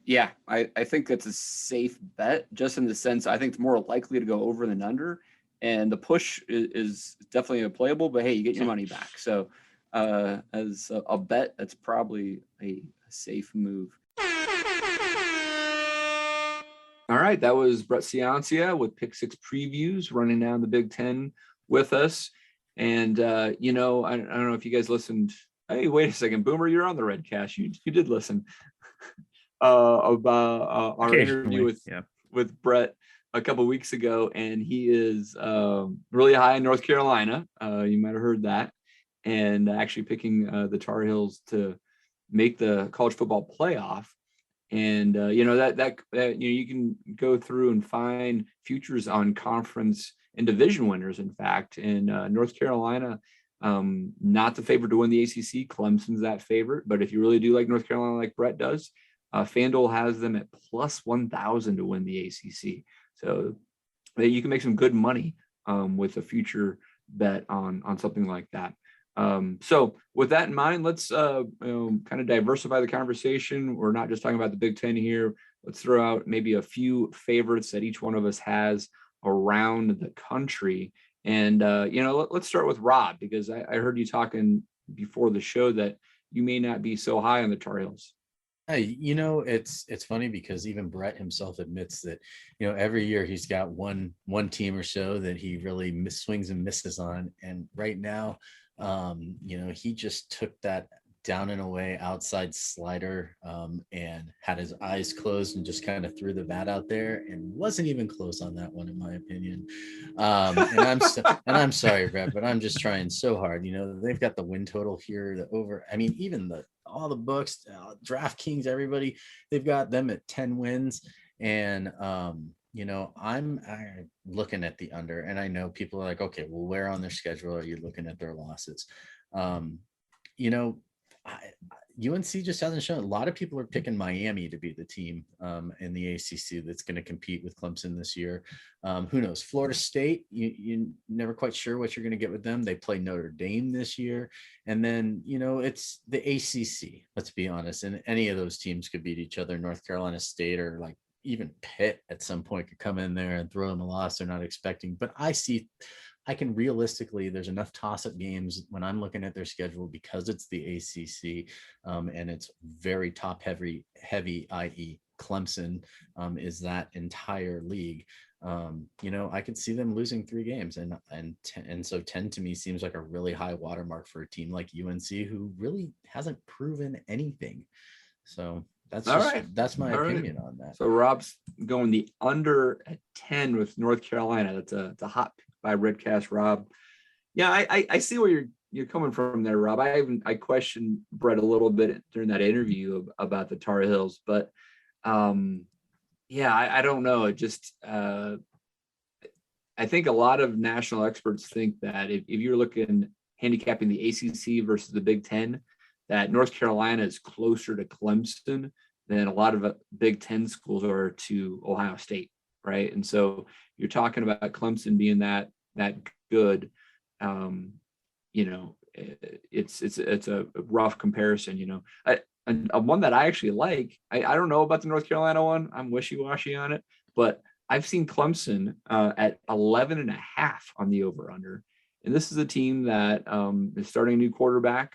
Yeah, I think that's a safe bet, just in the sense I think it's more likely to go over than under. And the push is definitely a playable, but hey, you get your money back. So as a bet, that's probably a safe move. All right, that was Brett Ciancia with Pick 6 previews, running down the Big Ten with us. And, I don't know if you guys listened. Hey, wait a second. Boomer, you're on the Redcast. You did listen about our interview with Brett a couple of weeks ago, and he is really high in North Carolina. You might have heard that, and actually picking the Tar Heels to make the college football playoff. And you can go through and find futures on conference and division winners. In fact, in North Carolina, not the favorite to win the ACC. Clemson's that favorite, but if you really do like North Carolina, like Brett does, FanDuel has them at plus 1,000 to win the ACC. So you can make some good money with a future bet on something like that. So with that in mind, let's kind of diversify the conversation. We're not just talking about the Big Ten here. Let's throw out maybe a few favorites that each one of us has around the country. And let's start with Rob, because I heard you talking before the show that you may not be so high on the Tar Heels. Hey, it's funny because even Brett himself admits that, every year he's got one team or so that he really swings and misses on. And right now, he just took that down and away outside slider and had his eyes closed and just kind of threw the bat out there and wasn't even close on that one, in my opinion. And I'm sorry, Brett, but I'm just trying so hard. They've got the win total here, the over. I mean, even all the books, DraftKings, everybody, they've got them at 10 wins. And, I'm looking at the under, and I know people are like, okay, well, where on their schedule are you looking at their losses? UNC just hasn't shown. A lot of people are picking Miami to be the team in the ACC that's going to compete with Clemson this year. Who knows? Florida State, you never quite sure what you're going to get with them. They play Notre Dame this year. And then, it's the ACC, let's be honest. And any of those teams could beat each other. North Carolina State or like even Pitt at some point could come in there and throw them a loss they're not expecting. But I can realistically, there's enough toss-up games when I'm looking at their schedule, because it's the ACC and it's very top heavy, i.e. Clemson is that entire league. I could see them losing 3 games, and so 10 to me seems like a really high watermark for a team like UNC, who really hasn't proven anything. So that's my opinion on that. So Rob's going the under at 10 with North Carolina. That's a hot pick by Redcast, Rob. Yeah, I see where you're coming from there, Rob. I questioned Brett a little bit during that interview about the Tar Heels, but I don't know. It just I think a lot of national experts think that if you're looking handicapping the ACC versus the Big Ten, that North Carolina is closer to Clemson than a lot of Big Ten schools are to Ohio State, right? And so you're talking about Clemson being that good. It's a rough comparison. And one that I actually like. I don't know about the North Carolina one. I'm wishy-washy on it, but I've seen Clemson at 11.5 on the over/under, and this is a team that is starting a new quarterback.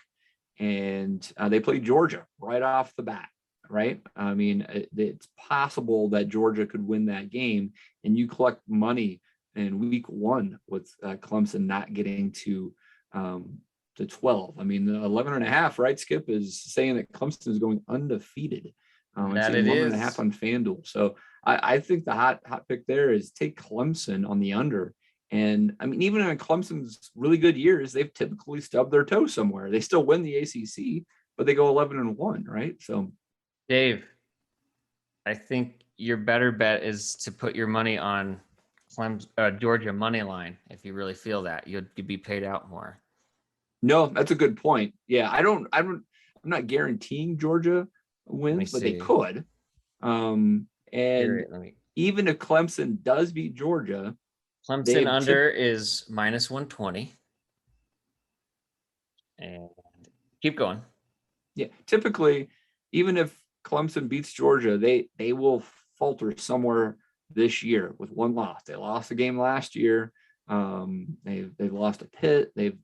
And they played Georgia right off the bat, right? I mean, it's possible that Georgia could win that game, and you collect money in week 1 with Clemson not getting to 12. I mean, the 11.5, right, Skip, is saying that Clemson is going undefeated. That it is 11.5 on FanDuel. So I think the hot pick there is take Clemson on the under. And I mean, even in Clemson's really good years, they've typically stubbed their toe somewhere. They still win the ACC, but they go 11-1, right? So, Dave, I think your better bet is to put your money on Georgia money line. If you really feel that, you'd be paid out more. No, that's a good point. Yeah, I'm not guaranteeing Georgia wins, but they see. could. And Let me. even if Clemson does beat Georgia, Clemson under is -120. And keep going. Yeah, typically, even if Clemson beats Georgia, they will falter somewhere this year with one loss. They lost the game last year. They've lost to Pitt. They've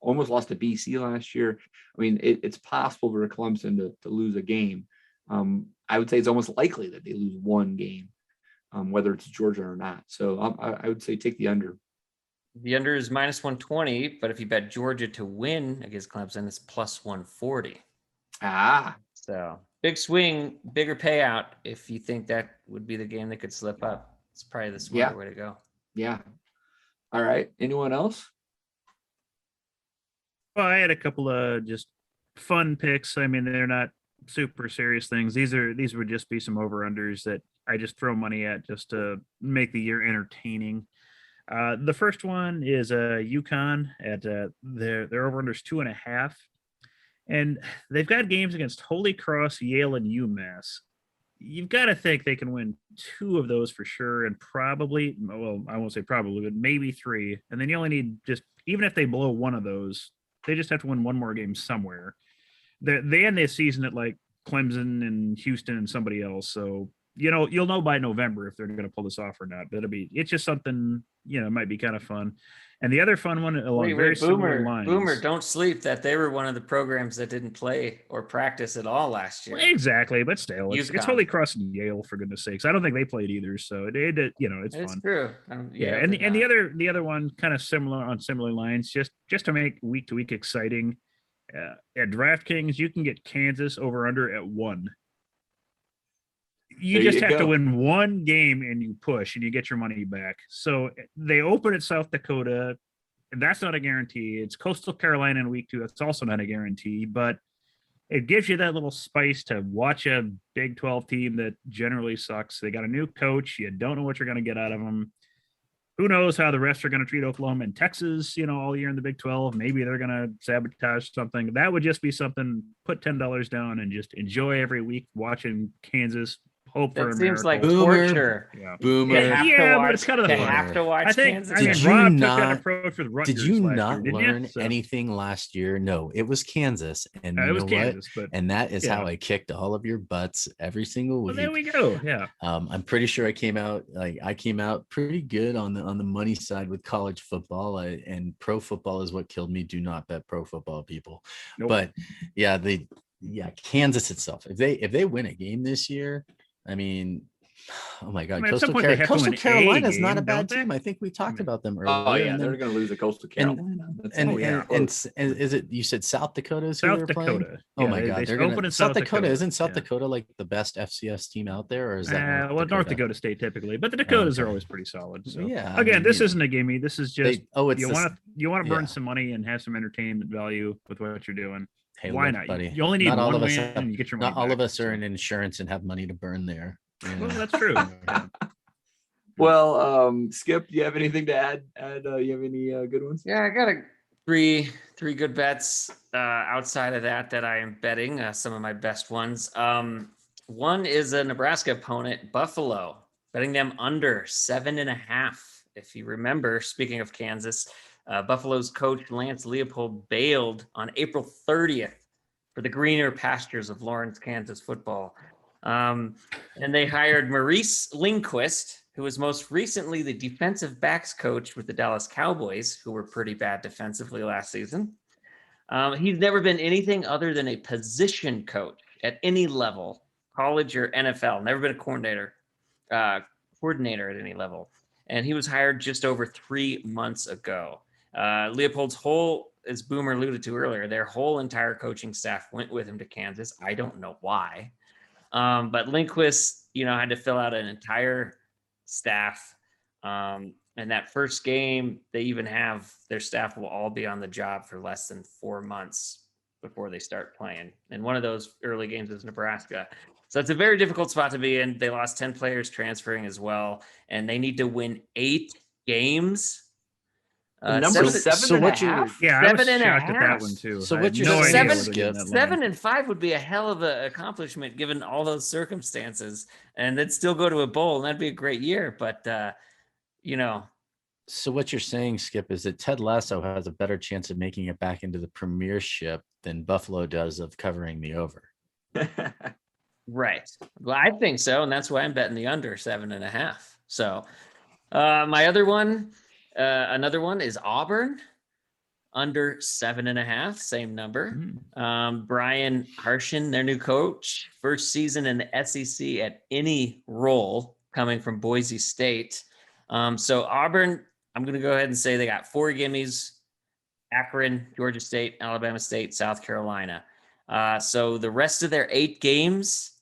almost lost to BC last year. I mean, it's possible for Clemson to lose a game. I would say it's almost likely that they lose one game, whether it's Georgia or not. So I would say take the under. The under is -120, but if you bet Georgia to win against Clemson, it's +140. Ah, So big swing, bigger payout. If you think that would be the game that could slip up, it's probably the smarter way to go. yeah. All right. Anyone else? Well, I had a couple of just fun picks. I mean, they're not super serious things. These would just be some over-unders that I just throw money at just to make the year entertaining. The first one is UConn at their over-unders 2.5. And they've got games against Holy Cross, Yale, and UMass. You've got to think they can win 2 of those for sure, and probably, well, I won't say probably, but maybe 3. And then you only need even if they blow one of those, they just have to win one more game somewhere. They end this season at like Clemson and Houston and somebody else. So, you'll know by November if they're going to pull this off or not. But it's just something, it might be kind of fun. And the other fun one along very similar lines. Boomer, don't sleep that they were one of the programs that didn't play or practice at all last year. Exactly, but still, it's Holy Cross and Yale, for goodness sakes. I don't think they played either, so it's fun. True. And the other one, kind of similar lines, just to make week to week exciting. At DraftKings, you can get Kansas over under at 1. You just have to win one game and you push and you get your money back. So they open at South Dakota, and that's not a guarantee. It's Coastal Carolina in week 2. That's also not a guarantee, but it gives you that little spice to watch a Big 12 team that generally sucks. They got a new coach. You don't know what you're going to get out of them. Who knows how the refs are going to treat Oklahoma and Texas, all year in the Big 12. Maybe they're going to sabotage something. That would just be something. Put $10 down and just enjoy every week watching Kansas. Hope for that seems like Boomer. torture. Yeah. Boomer. But it's kind of the They fun. have to watch Kansas. Rob took not- that approach with Rutgers. Did you last not year, learn didn't you? anything last year? No, it was Kansas, and you It was know Kansas, what? but And that is yeah. how I kicked all of your butts every single week. well, there we go. Yeah. I'm pretty sure I came out pretty good on the money side with college football, and pro football is what killed me. Do not bet pro football, people. Nope. But yeah, Kansas itself, if they win a game this year, I mean, oh my God, at some point they have to win Coastal a Carolina is not game, a bad don't they? team. I think we talked about them earlier. Oh yeah, and they're then- going to lose to Coastal Carolina. and is it, you said South Dakota is who South they're playing? Dakota. Oh Yeah, my God, they they're open gonna in South South Dakota. Dakota. Isn't South Yeah. Dakota like the best FCS team out there, or is that North Dakota State typically, but the Dakotas are Okay. always pretty solid. So Yeah, I again, mean, this isn't a gimme. This is just it's you this- want to burn yeah. some money and have some entertainment value with what you're doing. Hey, Why look, not? buddy? You only need Not all one of us win have- and you get your money. Not all of back, us are so. in insurance and have money to burn there. Well, that's true. Yeah. Well, Skip, do you have anything to add? You have any good ones? Yeah, I got three good bets outside of that I am betting. Some of my best ones. One is a Nebraska opponent, Buffalo, betting them under 7.5. If you remember, speaking of Kansas, Buffalo's coach Lance Leopold bailed on April 30th for the greener pastures of Lawrence, Kansas football. And they hired Maurice Lindquist, who was most recently the defensive backs coach with the Dallas Cowboys, who were pretty bad defensively last season. He's never been anything other than a position coach at any level, college or NFL, never been a coordinator at any level. And he was hired just over 3 months ago. Leopold's as Boomer alluded to earlier, their whole entire coaching staff went with him to Kansas. I don't know why. But Lindquist, had to fill out an entire staff. And that first game, they even have their staff will all be on the job for less than 4 months before they start playing. And one of those early games is Nebraska. So it's a very difficult spot to be in. They lost 10 players transferring as well, and they need to win 8 games. The number seven, seven so and a what you're- half? Yeah, I was 7 and a shocked at that half. one too. So I what had you're no idea saying, where they're getting that line. 7 and 5 would be a hell of an accomplishment given all those circumstances, and they'd still go to a bowl, and that'd be a great year. But So what you're saying, Skip, is that Ted Lasso has a better chance of making it back into the premiership than Buffalo does of covering the over. right. Well, I think so, and that's why I'm betting the under 7.5. So my other one, another one is Auburn. Under 7.5, same number. Brian Harshin, their new coach, first season in the SEC at any role, coming from Boise State. So Auburn, I'm going to go ahead and say they got 4 gimmies: Akron, Georgia State, Alabama State, South Carolina. So the rest of their 8 games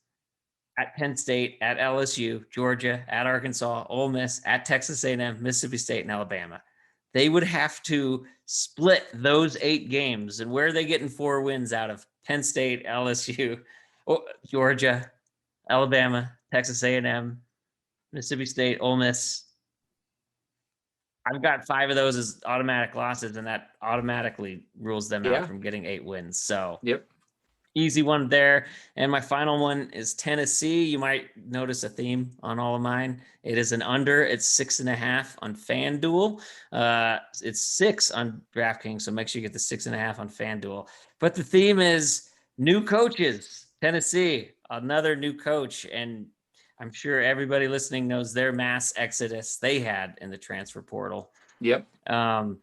at Penn State, at LSU, Georgia, at Arkansas, Ole Miss, at Texas A&M, Mississippi State, and Alabama. They would have to split those 8 games. And where are they getting 4 wins out of? Penn State, LSU, Georgia, Alabama, Texas A&M, Mississippi State, Ole Miss. I've got 5 of those as automatic losses, and that automatically rules them out from getting 8 wins. So Yep. Easy one there. And my final one is Tennessee. You might notice a theme on all of mine. It is an under. It's 6.5 on FanDuel. It's 6 on DraftKings, so make sure you get the 6.5 on FanDuel. But the theme is new coaches. Tennessee, another new coach. And I'm sure everybody listening knows their mass exodus they had in the transfer portal. Yep. And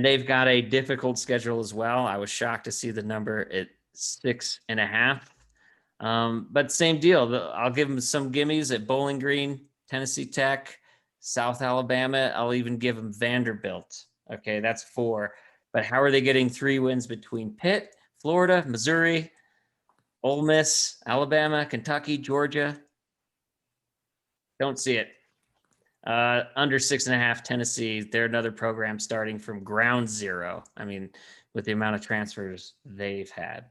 they've got a difficult schedule as well. I was shocked to see the number at 6.5. But same deal. I'll give them some gimmies at Bowling Green, Tennessee Tech, South Alabama. I'll even give them Vanderbilt. Okay, that's 4. But how are they getting 3 wins between Pitt, Florida, Missouri, Ole Miss, Alabama, Kentucky, Georgia? Don't see it. Under 6.5, Tennessee. They're another program starting from ground zero. I mean, with the amount of transfers they've had.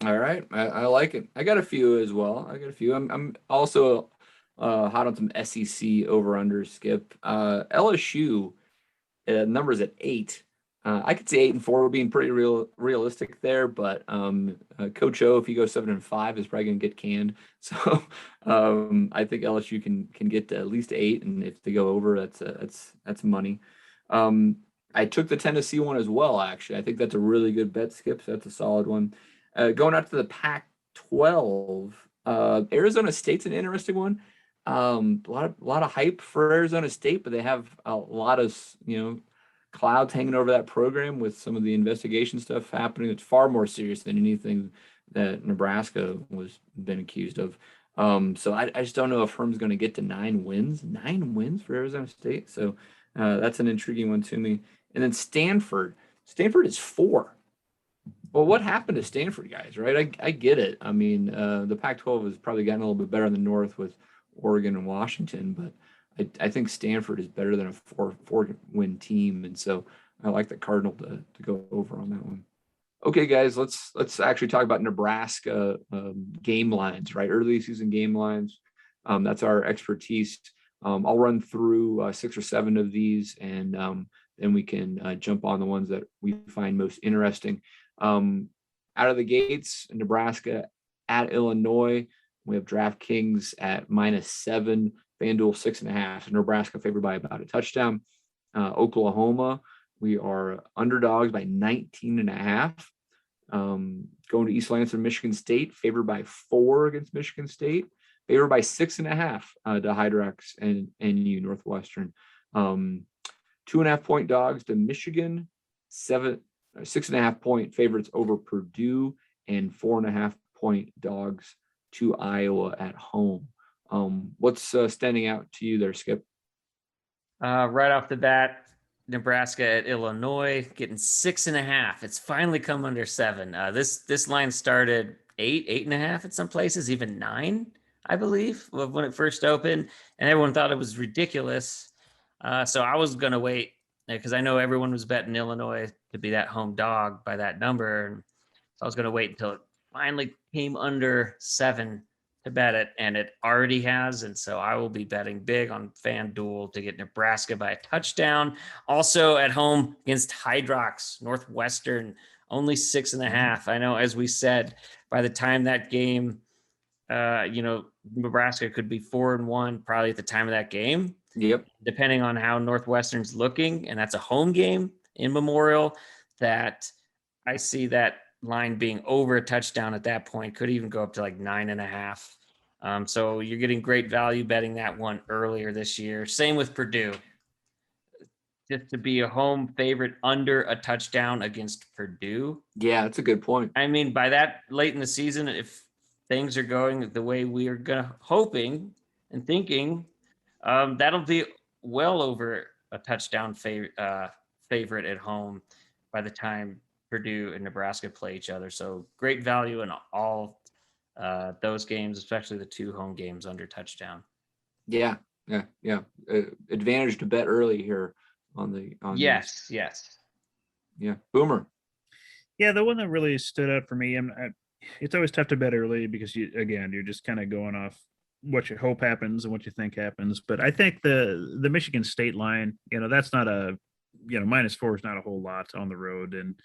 All right, I like it. I got a few as well. I'm also hot on some SEC over under, Skip. LSU numbers at 8. I could see 8-4 being pretty realistic there, but Coach O, if he goes 7-5, is probably going to get canned. So I think LSU can get to at least 8, and if they go over, that's money. I took the Tennessee one as well. Actually, I think that's a really good bet, Skip. So that's a solid one. Going out to the Pac-12, Arizona State's an interesting one. A lot of hype for Arizona State, but they have a lot of clouds hanging over that program with some of the investigation stuff happening. It's far more serious than anything that Nebraska was been accused of. So I just don't know if Herm's going to get to 9 wins. 9 wins for Arizona State. So that's an intriguing one to me. And then Stanford is 4. Well, what happened to Stanford, guys, right? I get it. I mean, the Pac-12 has probably gotten a little bit better in the North with Oregon and Washington, but I think Stanford is better than a 4-win team. And so I like the Cardinal to go over on that one. Okay, guys, let's actually talk about Nebraska game lines, right? Early season game lines. That's our expertise. I'll run through 6 or 7 of these, and then we can jump on the ones that we find most interesting. Out of the gates, Nebraska at Illinois. We have DraftKings at -7, FanDuel 6.5. So Nebraska favored by about a touchdown. Oklahoma, we are underdogs by 19.5. Going to East Lansing, Michigan State, favored by 4 against Michigan State. Favored by 6.5 to Hydrox and NU Northwestern. 2.5 point dogs to Michigan. 6.5 point favorites over Purdue, and 4.5 point dogs to Iowa at home. What's standing out to you there, Skip? Right off the bat, Nebraska at Illinois getting 6.5. It's finally come under 7. This line started 8.5 at some places, even 9, I believe, when it first opened, and everyone thought it was ridiculous. So I was going to wait because I know everyone was betting Illinois to be that home dog by that number. And so I was going to wait until it finally came under 7 to bet it, and it already has. And so I will be betting big on FanDuel to get Nebraska by a touchdown. Also at home against Hydrox Northwestern, only 6.5. I know, as we said, by the time that game, Nebraska could be 4-1 probably at the time of that game. Yep. Depending on how Northwestern's looking, and that's a home game in Memorial, that I see that line being over a touchdown at that point, could even go up to like 9.5. So you're getting great value betting that one earlier this year. Same with Purdue. Just to be a home favorite under a touchdown against Purdue. Yeah, that's a good point. I mean, by that late in the season, if things are going the way we are hoping and thinking, that'll be well over a touchdown favorite at home by the time Purdue and Nebraska play each other. So great value in all those games, especially the 2 home games under touchdown. Yeah. Advantage to bet early here on yes. Yeah. Boomer. Yeah, the one that really stood out for me, it's always tough to bet early because you're just kind of going off what you hope happens and what you think happens. But I think the Michigan State line, that's not -4 is not a whole lot on the road. And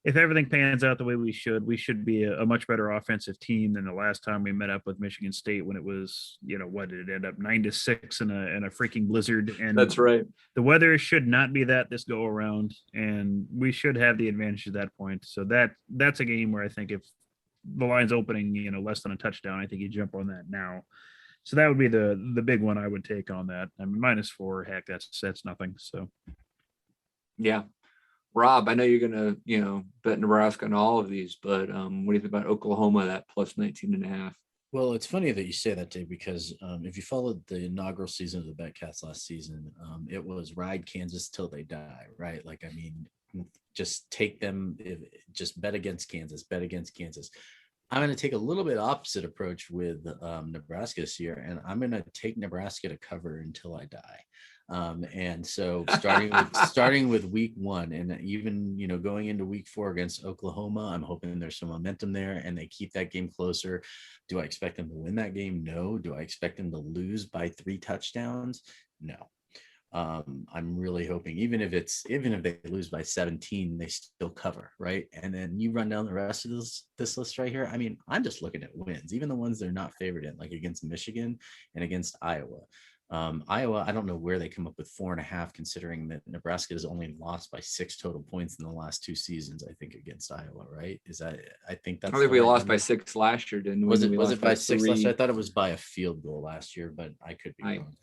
if everything pans out the way we should be a much better offensive team than the last time we met up with Michigan State, when it was, what did it end up, 9-6 in a freaking blizzard. And that's right. The weather should not be that this go around, and we should have the advantage at that point. So that's a game where I think if the line's opening, less than a touchdown, I think you jump on that now. So that would be the big one I would take on that. I mean, -4, heck, that's nothing. So yeah. Rob, I know you're gonna, bet Nebraska on all of these, but what do you think about Oklahoma, that plus 19.5? Well, it's funny that you say that, Dave, because if you followed the inaugural season of the Betcast last season, it was ride Kansas till they die, right? Like, I mean, just take them, just bet against Kansas. I'm going to take a little bit opposite approach with Nebraska this year, and I'm going to take Nebraska to cover until I die. And so starting with week 1, and even, going into week 4 against Oklahoma, I'm hoping there's some momentum there and they keep that game closer. Do I expect them to win that game? No. Do I expect them to lose by 3 touchdowns? No. I'm really hoping, even if they lose by 17, they still cover, right? And then you run down the rest of this list right here. I mean, I'm just looking at wins, even the ones they're not favored in, like against Michigan and against Iowa. Iowa, I don't know where they come up with 4.5, considering that Nebraska has only lost by 6 total points in the last 2 seasons, I think, against Iowa, right? I think we lost by 6 last year, didn't we? Was it by 6 last year? I thought it was by a field goal last year, but I could be wrong.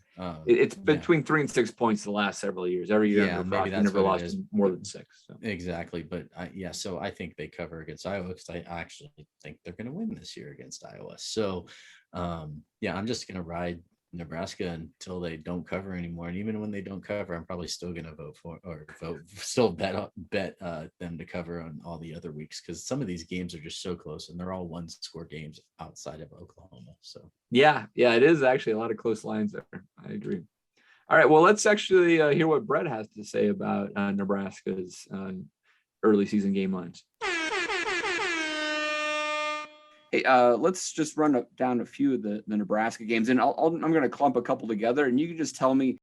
It's between 3 and 6 points the last several years. Every year, maybe that's never lost more than 6. So. Exactly, but so I think they cover against Iowa because I actually think they're going to win this year against Iowa. So, I'm just going to ride Nebraska until they don't cover anymore. And even when they don't cover, I'm probably still going to bet them to cover on all the other weeks, because some of these games are just so close and they're all 1-score games outside of Oklahoma. So yeah, it is actually a lot of close lines there. I agree. All right, well, let's actually hear what Brett has to say about Nebraska's early season game lines. Hey, let's just run down a few of the Nebraska games, and I'm going to clump a couple together, and you can just tell me